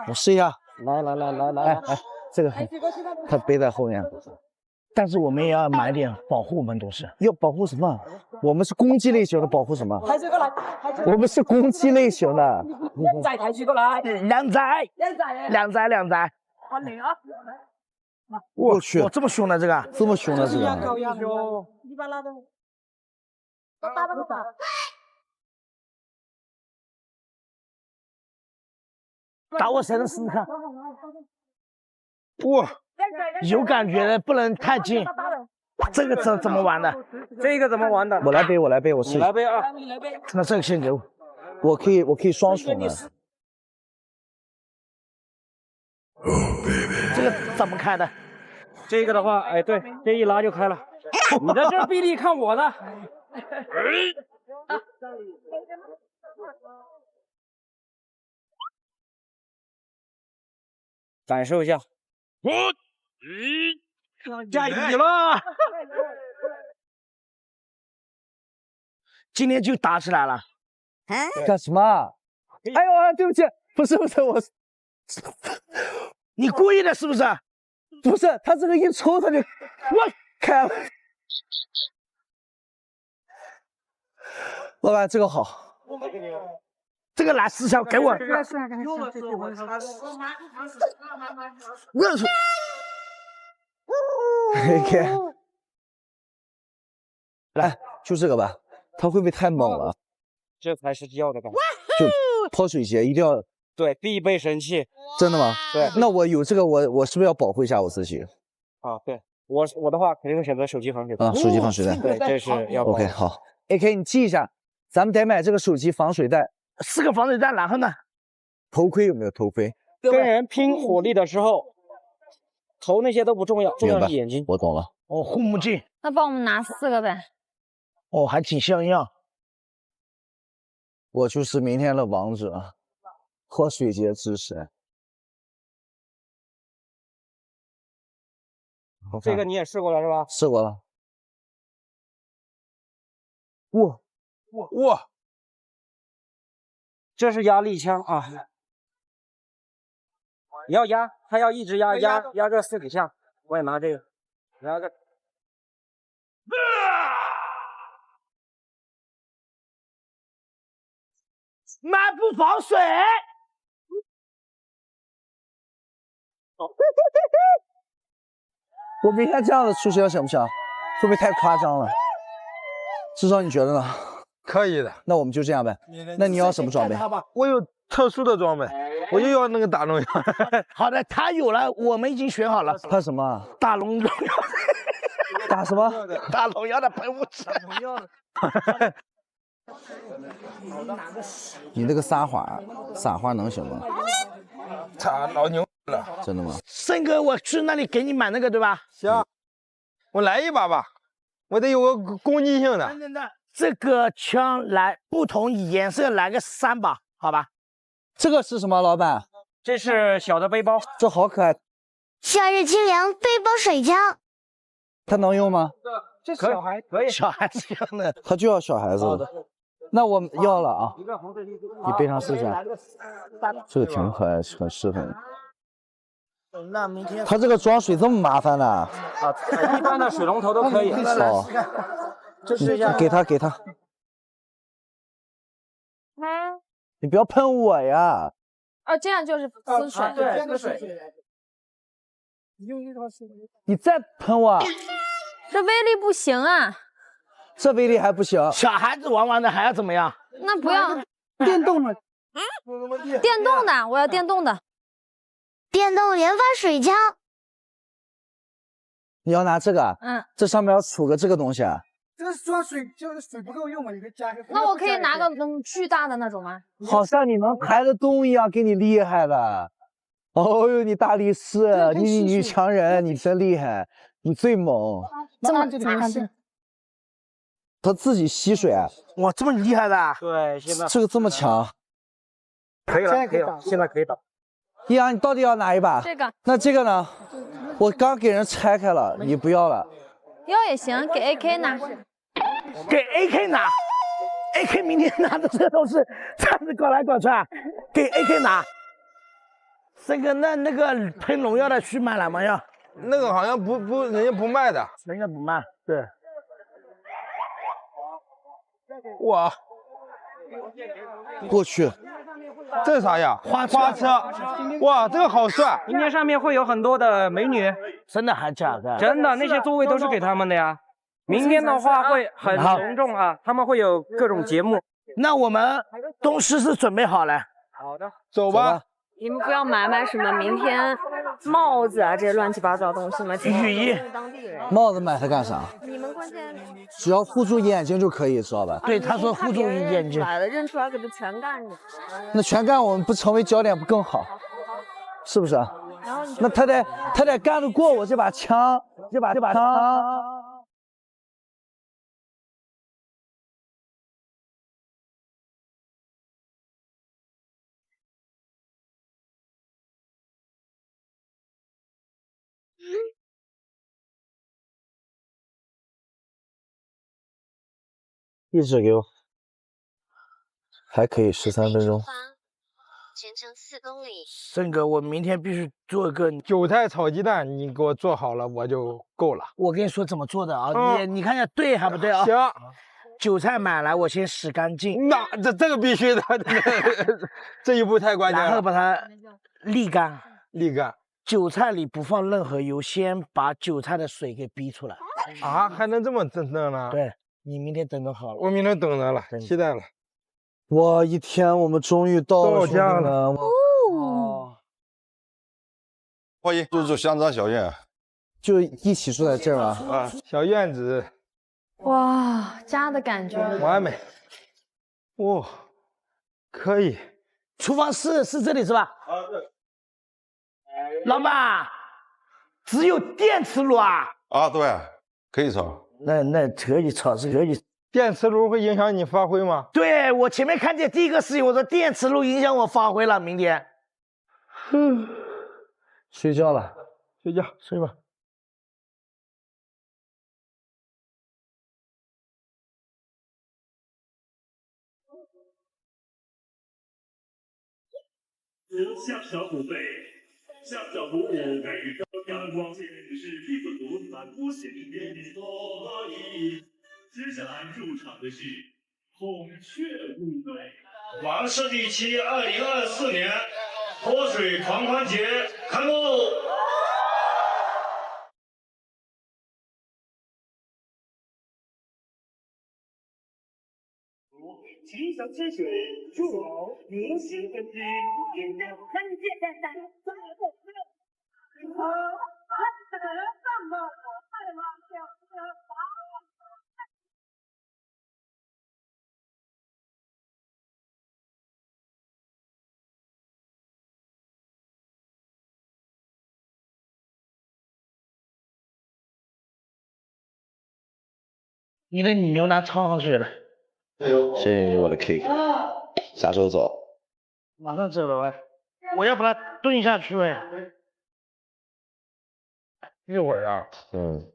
我试一下。来，这个他背在后面，但是我们也要买点保护我们同事。要保护什么？我们是攻击类型的，保护什么？抬起过来，我们是攻击类型的。靓仔抬起过来，靓仔，靓仔，靓仔。换你啊！我去，哇，这么凶的这个，这么凶的这个。一般拉的。打我身上试试看。哇，有感觉的，不能太近。这个怎么玩的？这个怎么玩的？我来背，我来背，我试。你来背啊！那这个先给我。我可以双重的。这个怎么开的？这个的话，哎，对，这一拉就开了。你的这臂力，看我的。感受一下。加油了！今天就打起来了。干什么？哎呦，对不起，不是，我，你故意的，是不是？不是，他这个一抽他就开了。老板，这个好。这个来试一下，给我。OK， 来，就这个吧。他会不会太猛了？这才是要的感觉。就泼水节一定要。对，必备神器。真的吗？对。那我有这个，我是不是要保护一下我自己？啊，对我的话肯定会选择手机防水袋。啊，手机防水袋。对，这是要。OK， 好。AK， 你记一下，咱们得买这个手机防水袋。4个防水袋，然后呢？头盔有没有头盔？跟人拼火力的时候，头那些都不重要，重要是眼睛。我懂了。哦，护目镜。那帮我们拿4个呗。哦，还挺像样。我就是明天的王者，泼水节之神。这个你也试过了是吧？试过了。哇！这是压力枪啊！你要压，他要一直压这4几下。我也拿这个，然后这。满不防水。我明天这样的出去行不行？会不会太夸张了？至少你觉得呢？可以的。那我们就这样呗。那你要什么装备？我有特殊的装备，我就要那个打农药。好的，他有了，我们已经选好了。他什么？打农药。打什么？打农药的喷雾剂。你那个撒花能行吗？他老牛了，真的吗？森哥，我去那里给你买那个，对吧？行，我来一把吧，我得有个攻击性的。这个枪来不同颜色来个3把，好吧？这个是什么，老板？这是小的背包，这好可爱。夏日清凉背包水枪，它能用吗？这小孩可以，小孩子用的，他就要小孩子的。那我要了啊！你背上试下，这个挺可爱，很适合你。那明天他这个装水这么麻烦呢？啊，一般的水龙头都可以。好，这是给他。你不要喷我呀！哦，这样就是滋水。对，滋水。你再喷我，这威力不行啊！这威力还不行。小孩子玩的还要怎么样？那不要电动的。电动的，我要电动的。电动连发水枪。你要拿这个？这上面要杵个这个东西啊。这个装水就是水不够用嘛，你可以加一个。那我可以拿个巨大的那种吗？好像你能抬得动一样，给你厉害了。哦呦，你大力士，你女强人，你真厉害，你最猛。这么拿是？他自己吸水，哇，这么厉害的？对，现在这个这么强，可以了，现在可以打。依然，你到底要哪一把？这个。那这个呢？我刚给人拆开了，你不要了。要也行，给 AK 拿。给 AK 拿 ，AK 明天拿的这都是这样子搞来搞去，给 AK 拿。这个那个喷农药的去买了吗？要那个好像人家不卖的，人家不卖。对。哇！过去，这是啥呀？花车。哇，这个好帅！明天上面会有很多的美女。真的还假的？真的，那些座位都是给他们的呀。明天的话会很隆重啊，他们会有各种节目。那我们东西是准备好了。好的，走吧。你们不要买什么明天帽子啊这些乱七八糟东西吗？雨衣，当地人。帽子买它干啥？你们关键只要护住眼睛就可以，知道吧？对，他说护住眼睛。来了，认出来可就全干你。那全干我们不成为焦点不更好？是不是啊？那他得干得过我这把枪，这把枪。地址给我，还可以13分钟。全程4公里。胜哥，我明天必须做个韭菜炒鸡蛋，你给我做好了我就够了。我跟你说怎么做的啊？你看一下对还不对啊？行。韭菜买来我先洗干净。那这个必须的，这一步太关键了。然后把它沥干。沥干。韭菜里不放任何油，先把韭菜的水给逼出来。啊，还能这么整呢？对。你明天等着好了，我明天等着了，期待了。哇，一天我们终于到家了。哦，欢迎入住香樟小院。就一起住在这儿吗？啊，小院子。哇，家的感觉。完美。哇，可以。厨房是这里是吧？啊，对。老板，只有电磁炉啊？啊，对，可以炒。那可以炒是可以，电磁炉会影响你发挥吗？对，我前面看见第一个事情，我说电磁炉影响我发挥了，明天。睡觉了，睡觉，睡吧。向小虎背，向小虎给予阳光线是屁股图满屋显变的所以。接下来入场的是孔雀舞队。王氏第7 2024年泼水狂欢节开幕。吉祥千水，祝好明星跟进，眼亮很简单，再不你的牛腩超好吃了。谢谢你我的 cake， 啥时候走？马上走了喂，我要把它炖下去喂。一会儿啊，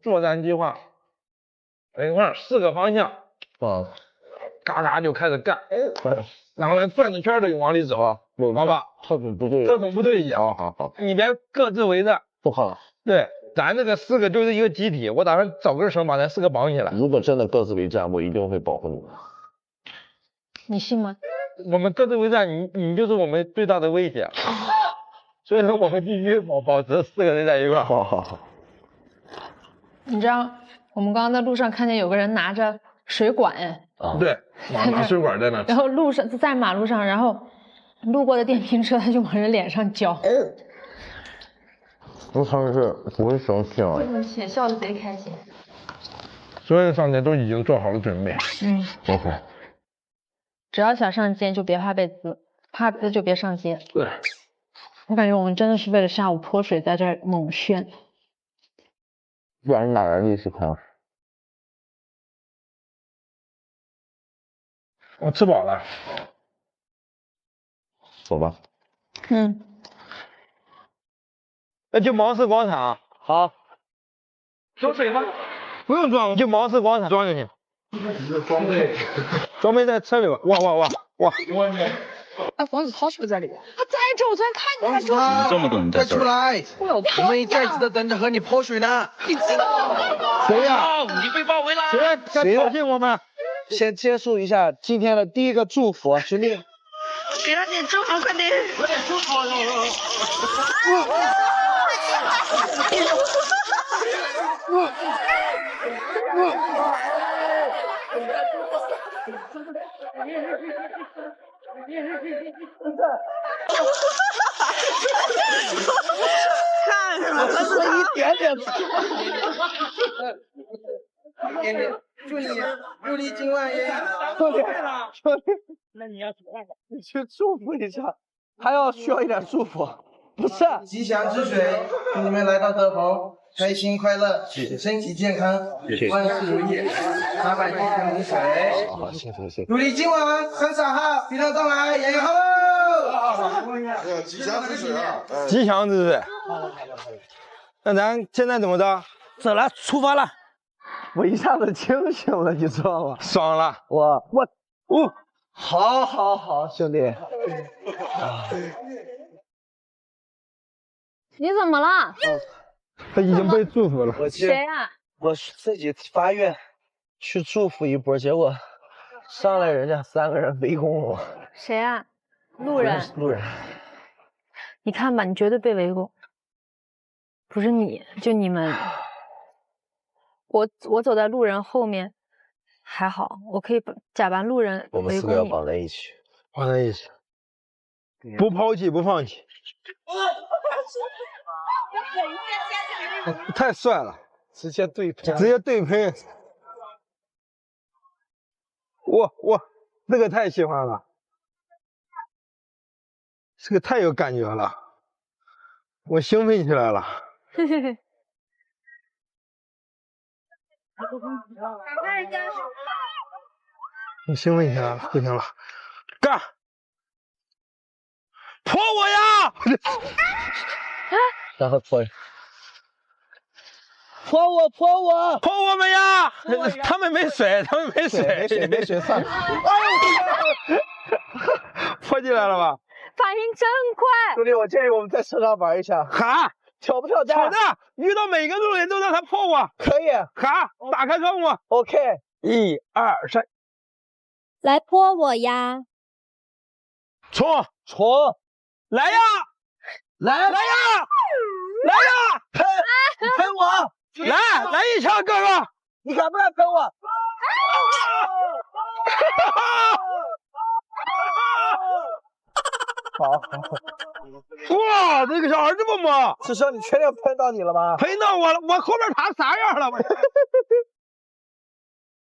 作战计划，等一块4个方向，嘎嘎就开始干，然后呢转着圈的往里走，好吧？特种部队，特种部队一样，好，你别各自为战，不好。对，咱这个4个就是一个集体，我打算找根绳把咱4个绑起来。如果真的各自为战，我一定会保护你。你信吗？我们各自为战，你就是我们最大的威胁，所以说我们必须保持4个人在一块。好。你知道我们刚刚在路上看见有个人拿着水管，对，拿水管在那，然后在马路上，然后路过的电瓶车他就往人脸上浇。我他们是不会生气啊，笑得贼开心。所有的上街都已经做好了准备。OK。只要想上街就别怕被滋，怕滋就别上街。对。我感觉我们真的是为了下午泼水在这儿猛炫。不然你哪来力气看？我吃饱了。走吧。那就毛氏广场。好。装水吗？不用装，就毛氏广场装就行。装备在车里吧。哇！哎，房子掏出在里面。他在着，我昨天看见他就这么多人在这儿，我有我们一再次的等着和你泼水呢。你知道吗？谁呀？你被包围了。谁挑衅我们？先结束一下今天的第一个祝福，兄弟。给他点祝福，快点！看什么？这是一点点。祝你今晚也兄弟，那你要怎么办？你去祝福一下，还要需要一点祝福，不是？吉祥之水，祝你们来到德丰，开心快乐，身体健康，万事如意，300斤香米水。好，谢谢。祝你今晚很少哈，平常到来，演员好喽！吉祥之水啊！吉祥之水。那咱现在怎么着？走了，出发了。我一下子清醒了，你知道吗？爽了！好，兄弟。你怎么了？他已经被祝福了。谁啊？我自己发愿去祝福一波，结果上来人家3个人围攻我。谁啊？路人。路人。你看吧，你绝对被围攻。不是你，就你们。我走在路人后面，还好，我可以假扮路人。我们4个要绑在一起，绑在一起，不抛弃，不放弃。太帅了，直接对喷，我这个太喜欢了，这个太有感觉了，我兴奋起来了。嘿嘿嘿。你兴奋起来了，不行了，干！泼我呀！然后泼我们呀！他们没水，没水算了。泼进来了吧？反应真快，兄弟，我建议我们在车上玩一下。哈，挑不挑战？挑战！遇到每个路人都让他泼我。可以。哈，打开窗户。OK， 1、2、3，来泼我呀！冲！来呀！喷我！来一枪，哥哥！你敢不敢喷我？好。哇，这个小孩这么猛！师兄，你确定喷到你了吗？喷到我了，我后面他啥样了？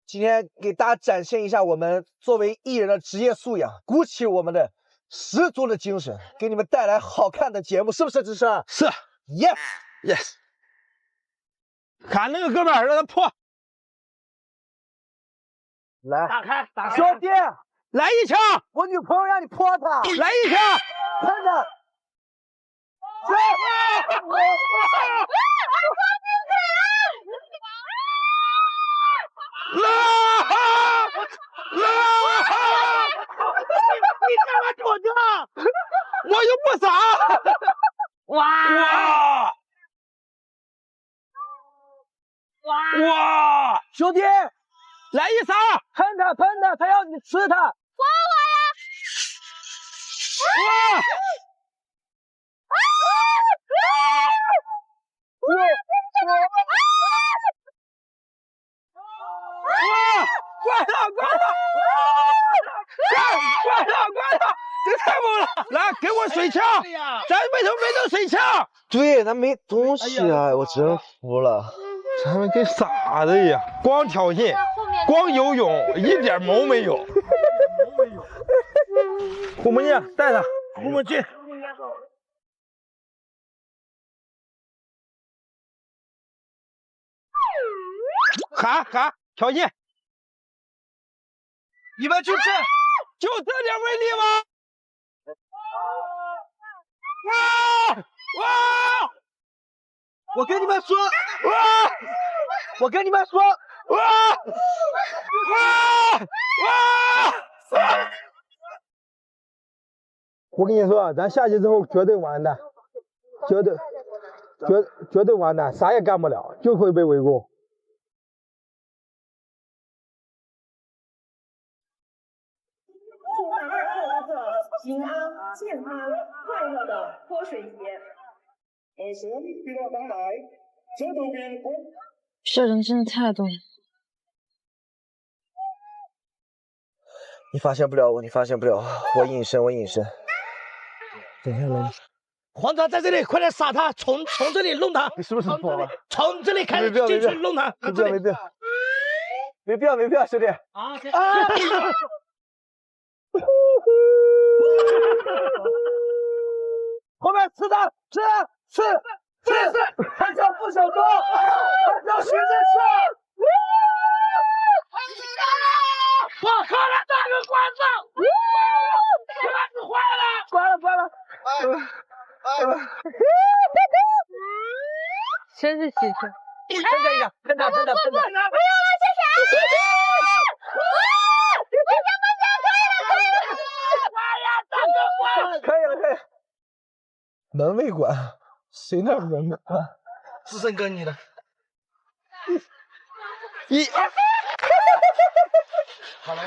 今天给大家展现一下我们作为艺人的职业素养，鼓起我们的十足的精神，给你们带来好看的节目，是不是？芝士？是。Yes。看那个哥们儿，让他破。来，打开。兄弟，来一枪！我女朋友让你泼她。来一枪！喷他！你干嘛躲着？我又不傻。哇！兄弟，来一撒！喷他，他要你吃他。泼我呀！关了！这太猛了！来，给我水枪！咱为什么没弄水枪？对，他没东西啊，我真服了。咱们跟傻子一样，光挑衅，光游泳，一点毛没有。护目镜戴上，护目镜。喊挑衅！你们就这点威力吗？我跟你们说，我跟你说，咱下去之后绝对完蛋，绝对完蛋，啥也干不了，就会被围攻。平安、健康、快乐的泼水节。这人真的太多了。你发现不了我，你发现不了我，隐身，我隐身。等一下来，皇上在这里，快点杀他！从这里弄他！你是不是疯了？从这里开始进去弄他！没必要，兄弟。后面吃他，他叫付小东，他叫徐志胜。我喝了大个关子，关子坏了，关了。真是喜庆。喷他！不要了，谢谢。可以了。门卫管，谁那门卫管？志胜哥你的。好了。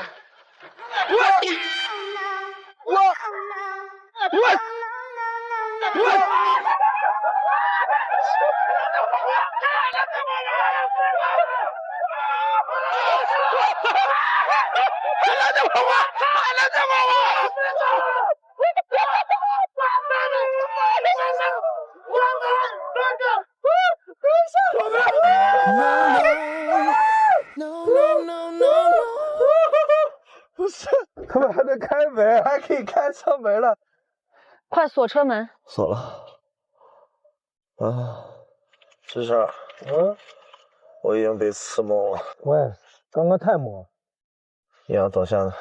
不是，他们还能开门，还可以开车门了。快锁车门。锁了。啊，志胜，我已经被刺懵了。我也是，刚刚太猛了。你要等下呢，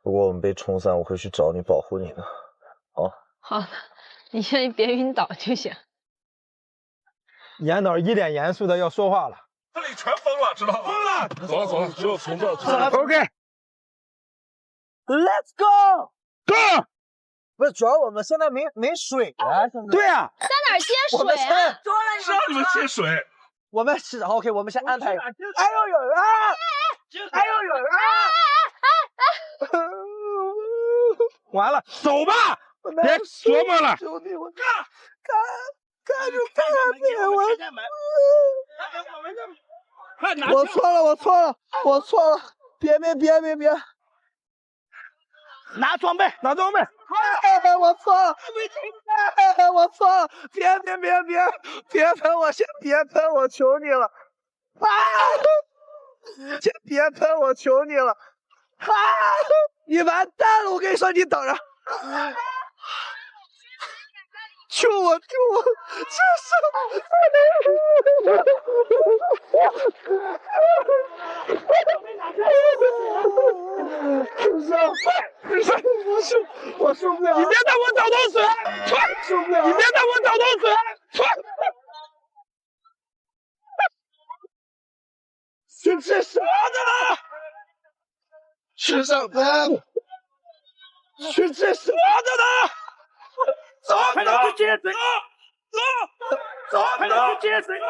如果我们被冲散，我会去找你保护你的。好的，你先别晕倒就行。严导一脸严肃的要说话了。这里全封了，知道吗？封了。走了，只有从这儿出。OK。Let's go。不是，主要我们现在没水啊，现在。对啊。在哪儿接水啊？让你们接水。我们是 OK， 我们先安排。哎呦有人啊！完了，走吧，别琢磨了。兄弟，我看着我错了，别，拿装备，我错了，别喷我，先别喷我，求你了，先别喷我，求你了，你完蛋了，我跟你说，你等着，救我，这是我受不了！你别带我找到水，受不了！你别带我找到水，是吃啥的呢？吃什么？是吃啥的呢？走，快点去接水！走，快点去接水！走！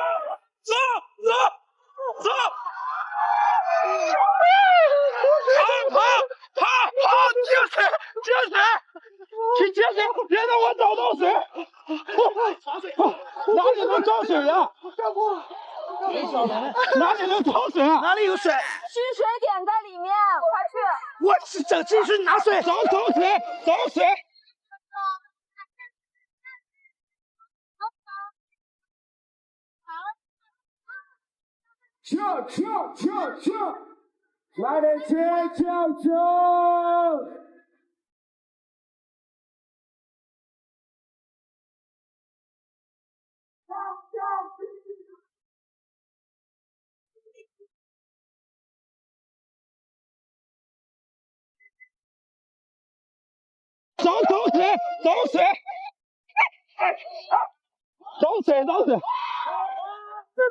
跑！接水！去接水！别让我找到水！哪里能找水啊？哪里能找水啊？哪里有水？蓄水点在里面，快去！我是整进去拿水，找水！跳！来点尖叫声！找水！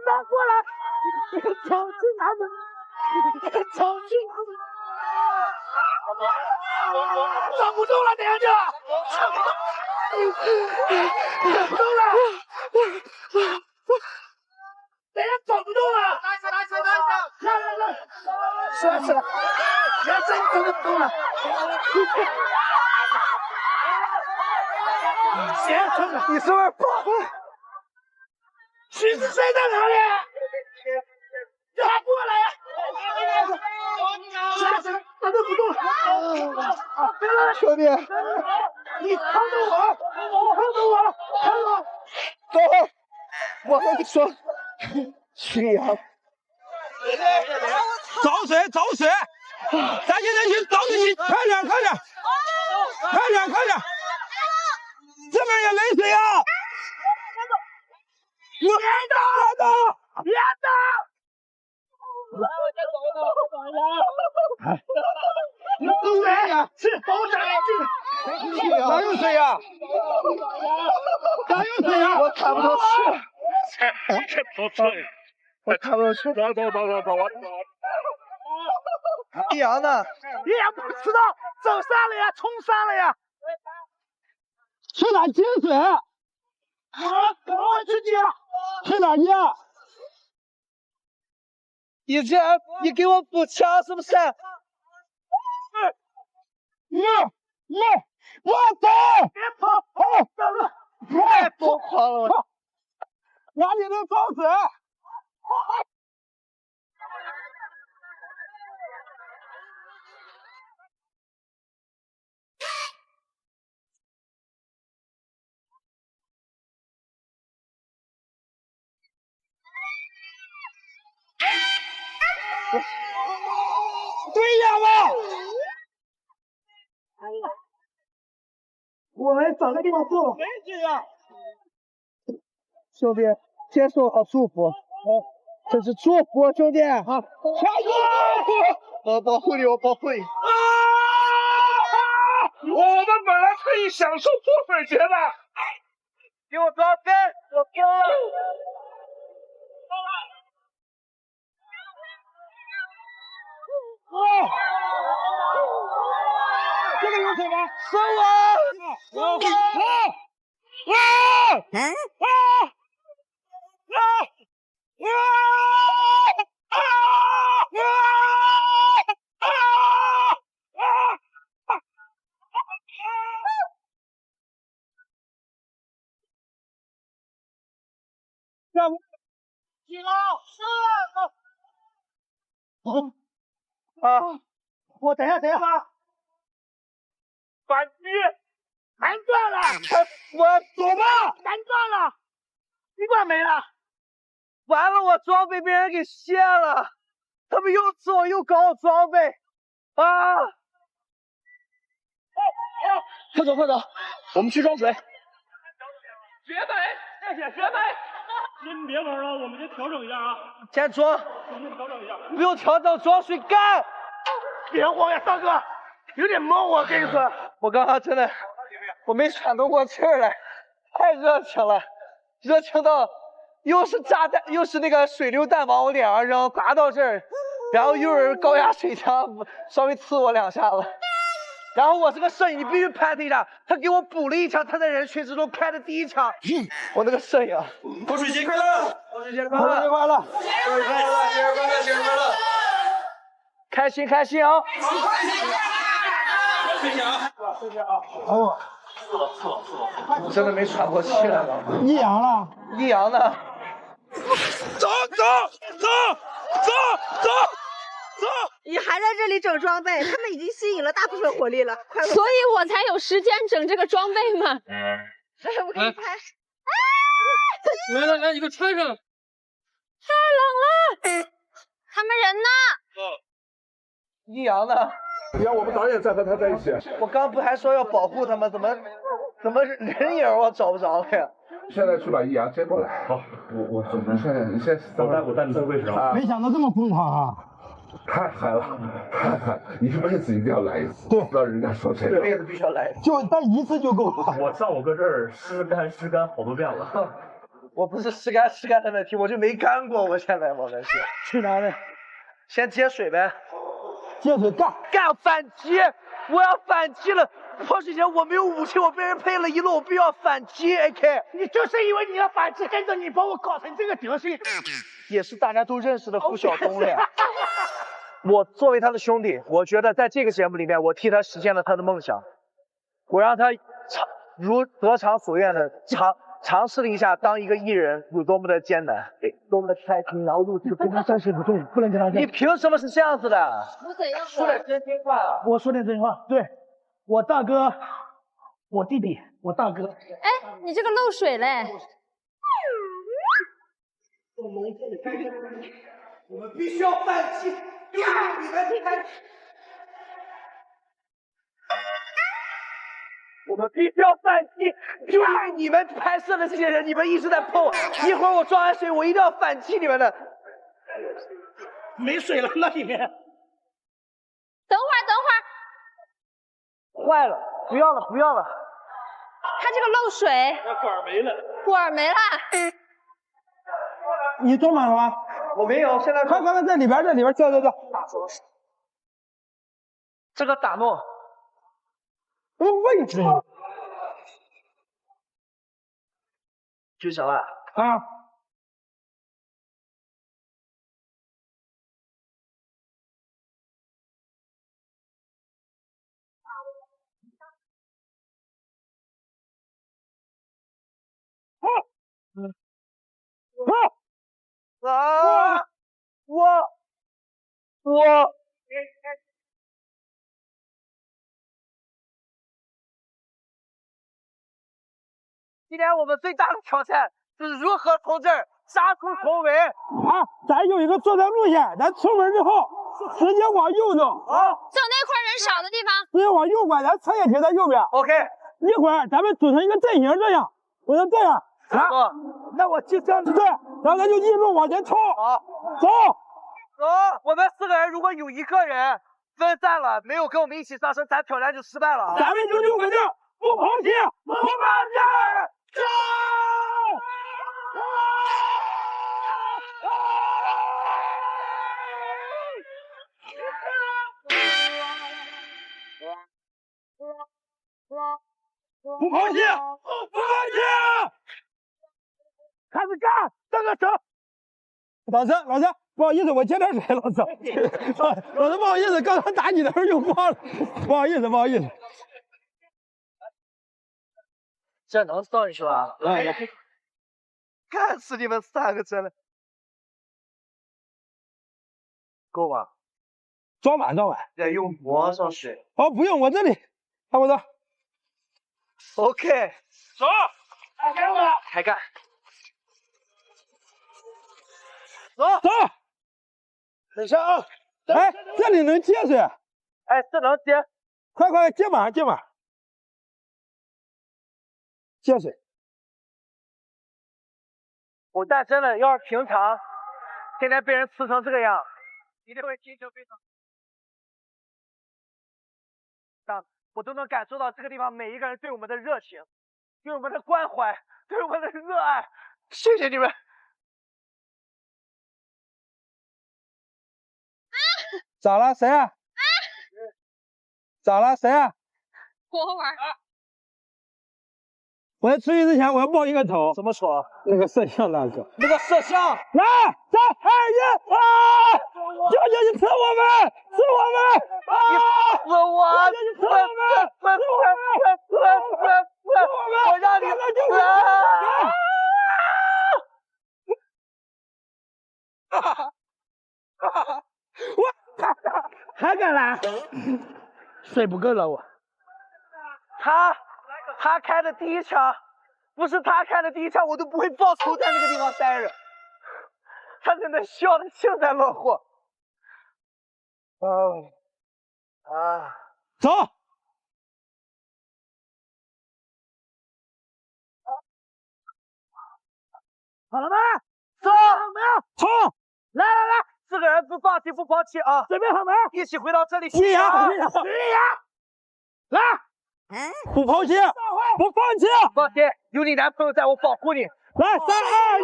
拿过来！走进他们！找不动了，等下就找不动了，等下找不动了，来，是了，别再走不动了，行，你是不是跑？徐子水在哪里？叫他过来呀！他都不动了。兄弟，你看着我，走，我跟你说，徐阳，找水，咱现在去找水，快点，这边也没水啊！别动！东北是风山哪有水呀？我看不到水，易阳呢？易阳不知道，走山了呀，冲山了呀。去哪接水？我去接。去哪接？你给我补枪是不是？我走！别跑！走了！太疯狂了！哪里能找水？对呀嘛！我们找个地方坐。没水呀！兄弟，天手好舒服，这是祝福，兄弟。好，下去！我保护你，我保护你。我们本来可以享受泼水节的，给我装飞，我疯了。这个有水吗？送我！我等一下，反击，弹断了，我走吧，弹断了，一管没了，完了，我装备被人给卸了，他们又吃我又搞我装备，啊！快走，我们去装水。学妹，谢谢学妹。您别玩了，我们先调整一下啊。先装，我们调整一下。不用调整，装水干。别慌呀，大哥，有点懵，我跟你说，我刚刚真的，我没喘动过气儿来，太热情了，热情到又是炸弹，又是那个水流弹往我脸上扔，砸到这儿，然后又是高压水枪稍微刺我2下子。然后我这个摄影，你必须拍他一下，他给我补了1枪，他在人群之中开的第1枪。我那个摄影，泼水节快乐！泼水节快乐！生日快乐！开心啊！谢谢啊！哦，我真的没喘过气来了。易阳呢？走！你还在这里整装备，他们已经吸引了大部分火力了，快！所以我才有时间整这个装备嘛。我给你拍。来，你给我穿上。太冷了。他们人呢？易阳呢？要我们导演再和他在一起。我刚不还说要保护他们，怎么人影我找不着了呀？现在去把易阳接过来。好，我准备。你先我带你在位置上。没想到这么疯狂啊！太嗨了，你这辈子一定要来一次。对，不知道人家说谁。这辈子必须要来，但1次就够了。我上我哥这儿湿干好多遍了。我不是湿干的问题，我就没干过。我现在是去哪呢？先接水呗。接水干反击！我要反击了！泼水节我没有武器，我被人配了一路，我必须要反击 ！AK， 你就是因为你要反击，跟着你把我搞成这个德行，也是大家都认识的付晓东了呀。我作为他的兄弟，我觉得在这个节目里面，我替他实现了他的梦想，我让他如得偿所愿的尝试了一下当一个艺人有多么的艰难，多么的开心，然后录制跟他战士不重，不能跟他。你凭什么是这样子的？我怎样？说点真心话。我说点真话，对我大哥，我弟弟，我大哥。哎，你这个漏水嘞！我们必须要反击，就是你们开。我们必须要反击，就因为你们拍摄的这些人，你们一直在碰我，一会儿我装完水，我一定要反击你们的。没水了，那里面。等会儿，坏了，不要了，不要了。它这个漏水。那管没了。管没了。你装满了吗？我没有，现在快在里边，叫。这个打诺。位置就小万啊，我。今天我们最大的挑战是如何从这儿杀出重围啊！咱有一个作战路线，咱出门之后直接往右走啊，走那块人少的地方，直接往右拐，咱车也停在右边。OK， 一会儿咱们组成一个阵型，这样，我就这样啊。那我就这样子对，然后咱就一路往前冲。好，走。我们4个人如果有1个人分散了，没有跟我们一起上升，咱挑战就失败了啊！咱们就6个字，不抛弃，不放弃。走！不抛弃，不放弃！开始干，这个手。老师，不好意思，我接点水，老师，不好意思，刚刚打你的时候就忘了，不好意思。这能上去吧？干死你们3个真的！够吗？装满。得用磨上水。哦，不用，我这里差不多。OK， 走，开干。走。等一下啊！哎，这里能接水？哎，这能接。快，接满。接水。但真的要是平常，天天被人呲成这个样，一定会心情非常。我都能感受到这个地方每一个人对我们的热情，对我们的关怀，对我们的热爱。谢谢你们。咋了？谁啊？咋了？谁啊？我玩。我在出去之前，我要报一个仇。什么仇？那个摄像大哥。那个摄像。来，3、2、1，啊！舅舅，你吃我们！啊！你我！我让你死！还敢来？水不够了我。他开的第1枪，不是他开的第1枪，我都不会报仇在那个地方待着。他在那笑的幸灾乐祸。走。好了吗？走，没有，冲！来，4个人不放弃啊！准备好没？一起回到这里。徐阳，来，不抛弃，不放弃。放心，有你男朋友在，我保护你。来，3、2、1，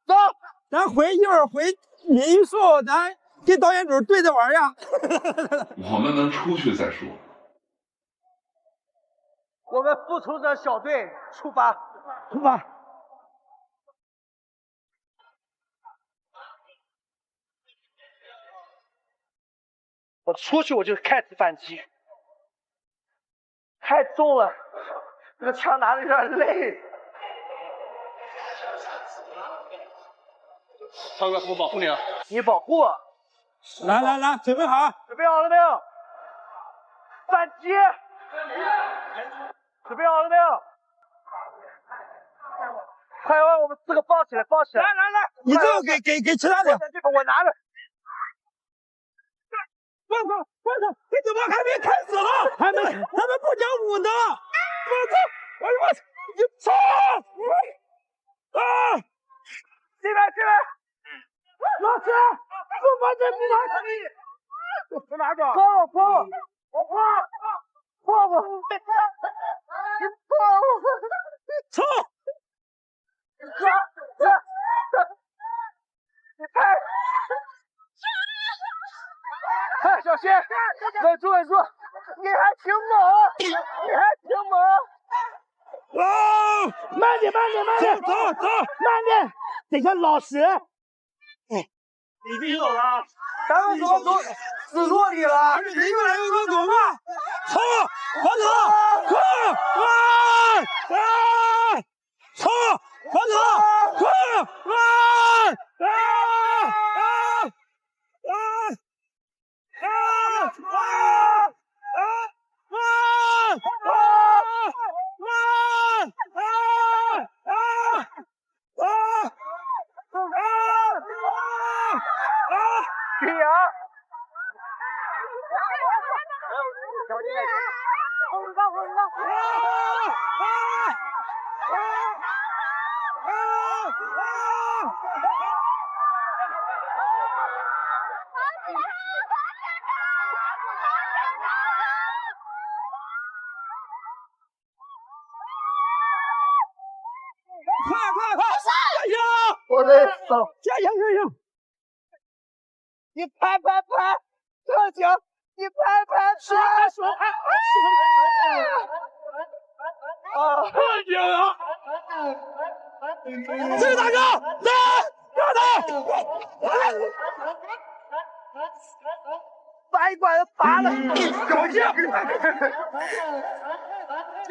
走！咱一会儿回你一说，咱跟导演组对着玩呀。我们能出去再说。我们复仇者小队出发，出发！我出去我就开始反击，太重了，这个枪拿的有点累。超哥，我保护你啊！你保护我。来来来，准备好，准备好了没有？反击！准备好了没有？快把我们4个抱起来，抱起来！来来来，你这个给其他的。我拿着。快，你怎么还没开始了？还没，他们不讲武呢！我操！我操！你操！啊！进来！老师，怎么这不拿起？我拿着。我破！你破我！操！你拍！哎，小心！稳住！你还挺猛！啊！慢点！走！慢点！等下老实。你别走了，咱们怎么走死路里了？人越来越多，走吧！操！快走！快！操！快走！快！李阳，快！加油！我的手，加油！你拍，特警，你拍！特警啊！这个大哥，让他！把一管子拔了，搞笑！这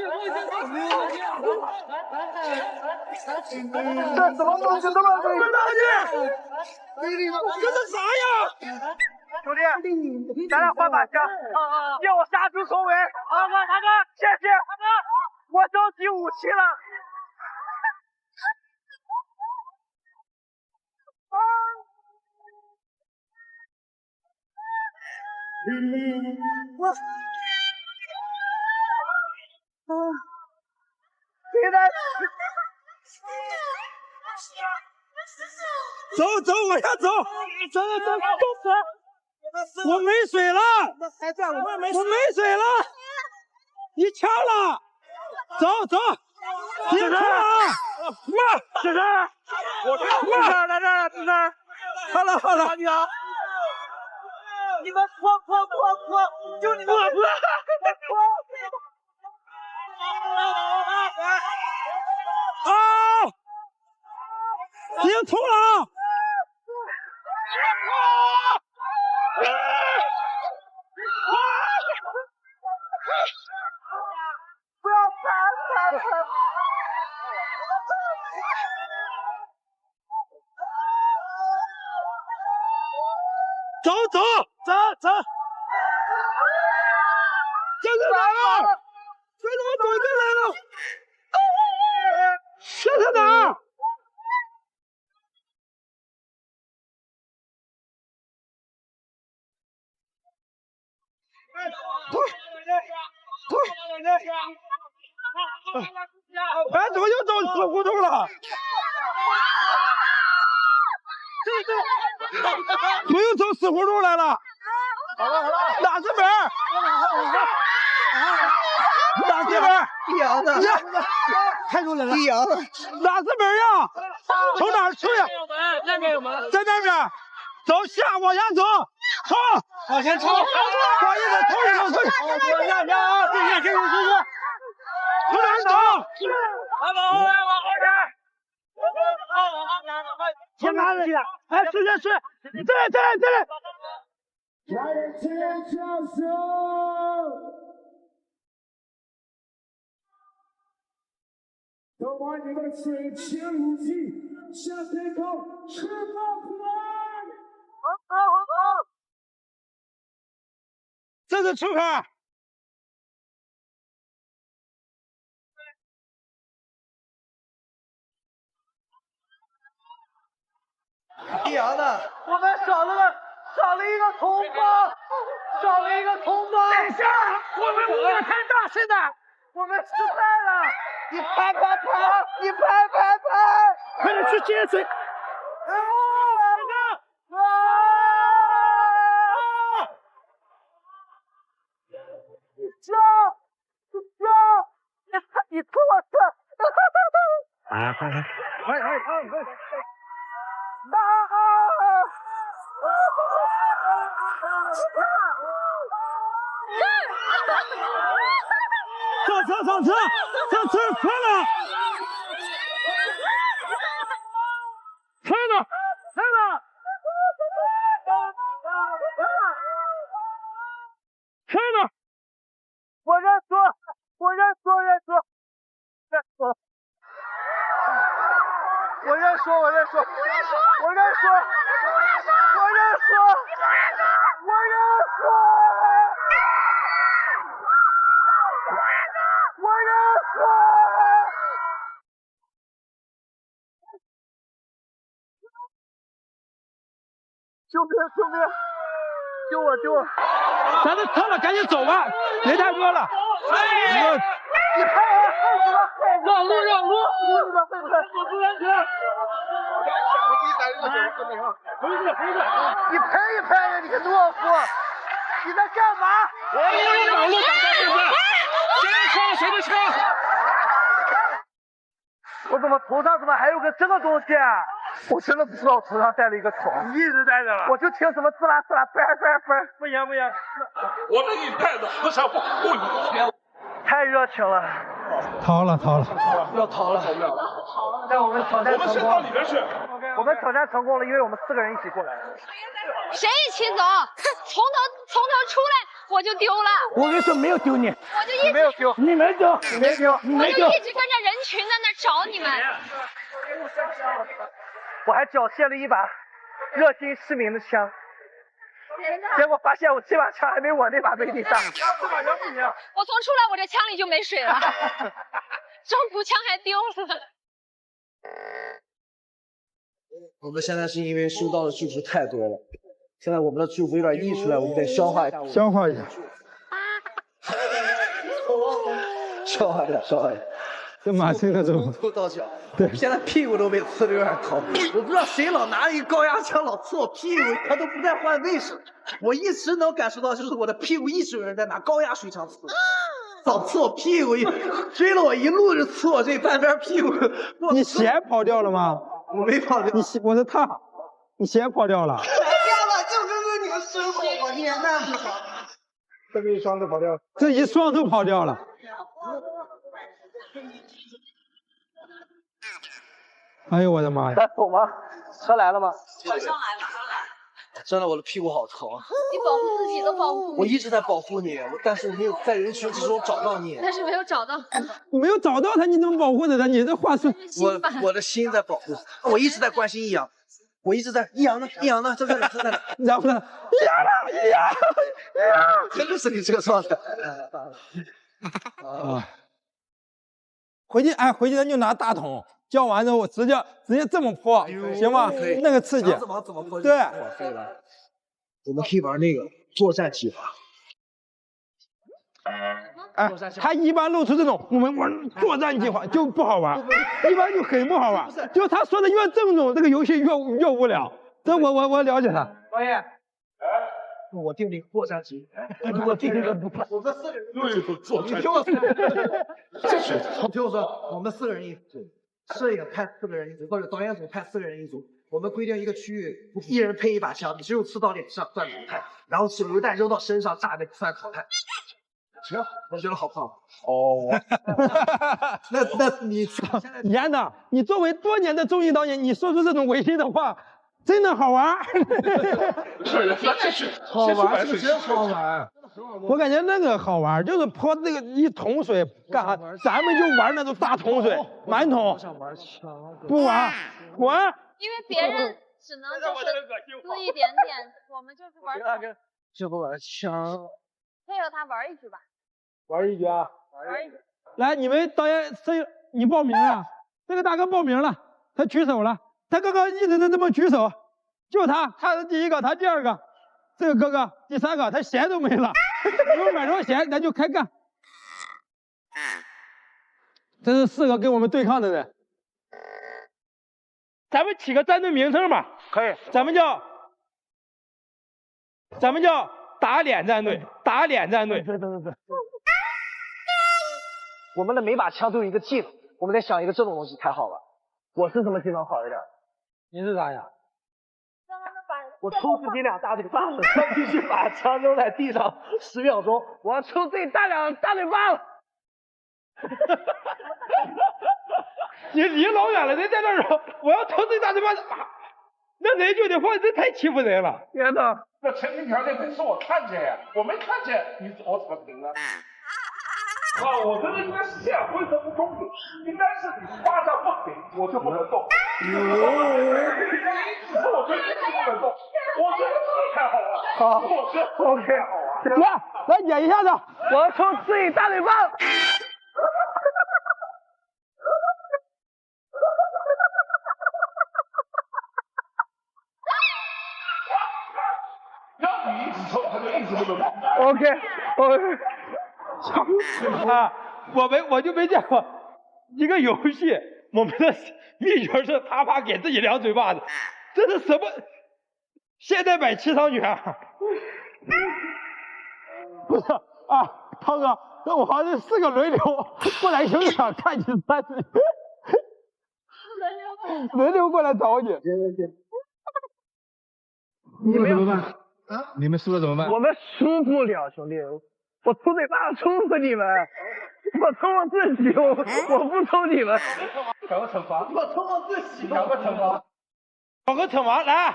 什么东西这么贵？这是啥呀？兄弟，咱俩换把枪，要我杀出重围。大哥，谢谢。我收集武器了。现在走，往下走，我没水了，我没水了，你呛了，走，别冲啊！是谁？我在这儿。好了，你们泼，就你们泼！啊！别冲了！不要拍！走！这是哪儿？这怎么走进来了？这是哪儿？哎，怎么又走死胡同了？怎么又走死胡同来了？哪是门？哪是门？李阳呢？太多人了。李阳，哪是门呀？从哪儿出呀？那边有门。在那边。走下往下走，冲，往前冲，往一走，冲一走，冲，下啊，这下，往哪走？来往后点。前哪里？哎，是，这里。都把你们的水情如记，下水口释放出来！好！这是出口。益阳的，我们少了一个同胞，等下，我们不要太大声的，我们失败了。你拍，快点去接水！你错了！快！上车，快了！我认输！救命！救我！咱都撤了，赶紧走吧，人太多了。你拍让路！我不安全。你拍一拍呀，你个懦夫！你在干嘛？我要挡路，谁的车？我头上怎么还有个这个东西啊？我真的不知道我头上带了一个虫，你一直带着了。我就听什么滋啦，嘣。不行，我给你带的，我想保护你。太热情了，逃了，要逃了。但我们挑战成功。我们先到里面去。我们挑战成功了，因为我们4个人一起过来。谁一起走？从头出来我就丢了。我跟你说没有丢你，我就一直没有丢，你没丢，我就一直跟着人群在那找你们。我还缴械了一把热心市民的枪，结果发现我这把枪还没我那把威力大。我从出来我这枪里就没水了，中途枪还丢了。我们现在是因为收到的祝福太多了，现在我们的祝福有点溢出来，我们得消化一下。消化一下。这马青的从头到脚，对，现在屁股都被刺的有点疼。我不知道谁老拿一个高压枪老刺我屁股，他都不带换位置。我一直能感受到，就是我的屁股一直有人在拿高压水枪刺，老刺我屁股，追了我一路就刺我这半边屁股。你鞋跑掉了吗？我没跑掉，我是他，你鞋跑掉了。跑掉了，就跟着你们生活，我天，那不好。这个一双都跑掉了，这一双都跑掉了。哎呦我的妈呀！走吗？车来了吗？马上来。真的，我的屁股好疼啊！你保护自己都保护不了。我一直在保护你，但是没有在人群之中找到你。但是没有找到。没有找到他，你怎么保护的他？你这话说，我的心在保护，我一直在关心易阳，我一直在易阳呢，在这里，然后呢，易阳，真的是你这个状态。啊！回去咱就拿大桶。浇完之后，直接这么泼，行吗？那个刺激。怎么泼？对。我们可以玩那个作战计划。哎，他一般露出这种我们玩作战计划就不好玩，一般就很不好玩。就他说的越郑重，这个游戏越无聊。这我了解他。导演。我定了一个作战计划，我定了一个我们4个人都作战。你听我说，我们4个人一组。摄影派4个人一组，或者导演组派4个人一组，我们规定一个区域，一人配一把枪，你只有刺到脸上算淘汰，然后手榴弹扔到身上炸的算淘汰。行，我觉得好不好？哦，那你严呐，你作为多年的综艺导演，你说出这种违心的话，真的好玩。好玩是真好玩。我感觉那个好玩，就是泼那个一桶水干啥？咱们就玩那种大桶水，满桶。不玩，玩。因为别人只能就是撕一点点，我们就是玩。就玩枪。配合他玩一局吧。玩一局啊！玩一局。来，你们导演摄影，你报名了。这个大哥报名了，他举手了。他刚刚一直在这么举手，就他是第一个，他第二个，这个哥哥第三个，他弦都没了。你们买着弦，咱就开干。这是4个跟我们对抗的人。咱们起个战队名称吧。可以。咱们叫打脸战队。打脸战队。对。我们的每把枪都有一个技能，我们得想一个这种东西才好玩。我是什么技能好一点？你是啥呀？我抽自己2大嘴巴子，他必须把枪扔在地上10秒钟，我要抽自己2大嘴巴子。你离老远了，人在那儿，我要抽自己大嘴巴子，那人就得放，这太欺负人了。天哪，那前提条件得是我看见呀，我没看见，我怎么评呢？我觉得应该是这样，规则不公平，应该是你发上不停，我就不能动。我觉得这个不能动，我觉得这才好玩。好 ，OK， 来演一下子，我要抽自己大嘴巴子。要你一直抽，他就一直不能跑。OK，啊，我就没见过一个游戏，我们的秘诀是啪啪给自己2嘴巴子，这是什么现代版七伤拳？不是啊，涛哥，那我好像是4个轮流过来球场看你3次，轮流过来找你。你们怎么办？啊？你们输了怎么办？我们输不了，兄弟。我抽嘴巴抽死你们！我抽我自己，我不抽你们。搞个惩罚，我抽我自己。搞个惩罚，搞个惩罚，来，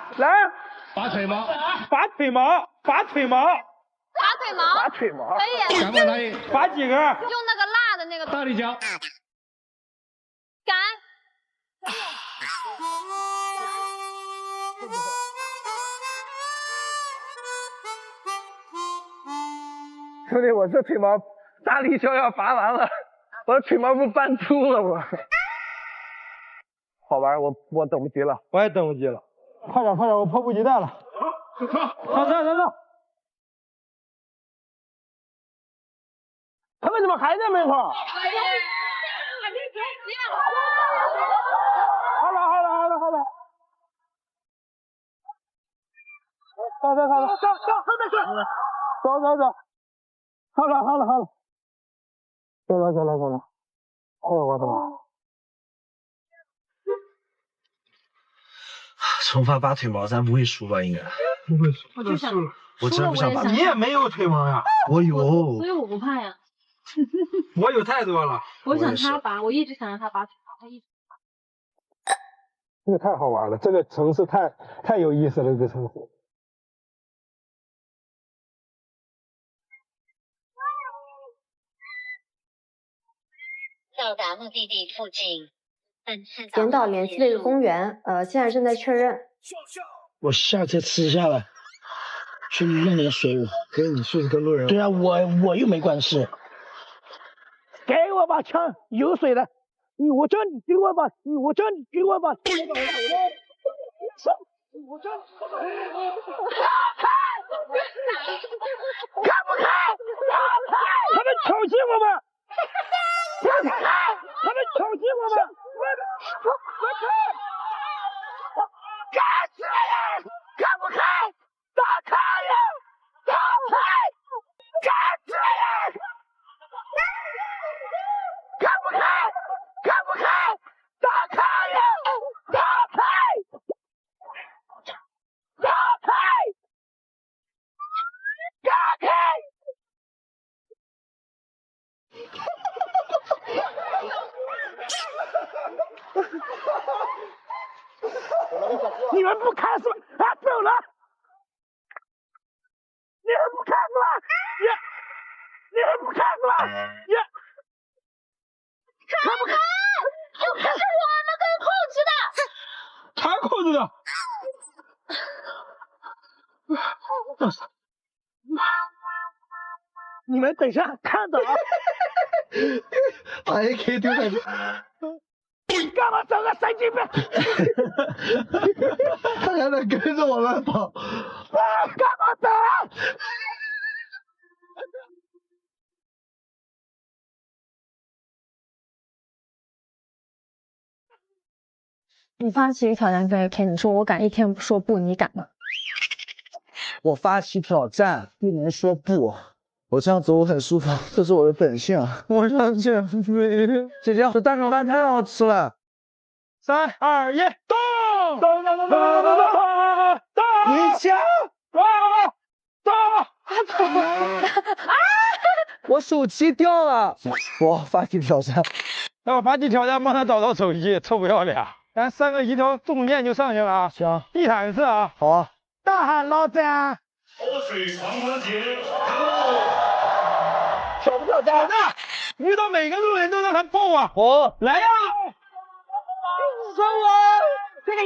拔腿毛，拔腿毛，拔腿毛，拔腿毛，拔腿毛，可以。敢往哪里？拔几根？用那个辣的那个。大力胶。敢。兄弟，我这腿毛大力胶要拔完了，我的腿毛不搬秃了我。好玩，我等不及了。我也等不及了，快点，我迫不及待了。上！他们怎么还在门口？好了。走。好了，走了。哎呦我的妈！重发拔腿毛，咱不会输吧？应该不会输。我就想，我真不想拔。你也没有腿毛呀？我有。所以我不怕呀。我有太多了。我想他拔，我一直想让他拔腿毛，他一直。这个太好玩了，这个城市太有意思了，这个城市。到达目的地附近，领导联系了一个公园，现在正在确认。我下车吃下来，去弄点水果。可是你是个路人。对啊，我又没管事。给我把枪，有水的。我叫你给我把，我叫你给我把。我叫你。看不看？他们挑衅我们！他们挑衅我们！干死人！看不看？打开呀！打开！干死人！看不看？看不看？打开呀！打开！们不看是吧？啊，走了！你们不看是吧？你们不看是吧？看不看？又不是我们可以控制的。他控制的。你们等一下看着啊！把 AK 丢在这。干嘛走个神经病？他还在跟着我们跑。干嘛走？你发起挑战跟 AK， 你说我敢，一天不说不，你敢吗？我发起挑战，不能说不。我这样走我很舒服，这是我的本性。我想减肥。姐姐，这蛋炒饭太好吃了。3、2、1，动！你抢！我手机掉了。我发起挑战。那我发起挑战，帮他找到手机，臭不要脸！咱3个一条纵线就上去了啊！行，地毯式啊！好啊！大喊老张！脱水狂欢节，挑不挑战？遇到每个路人都让他抱啊！好，来呀！说我这个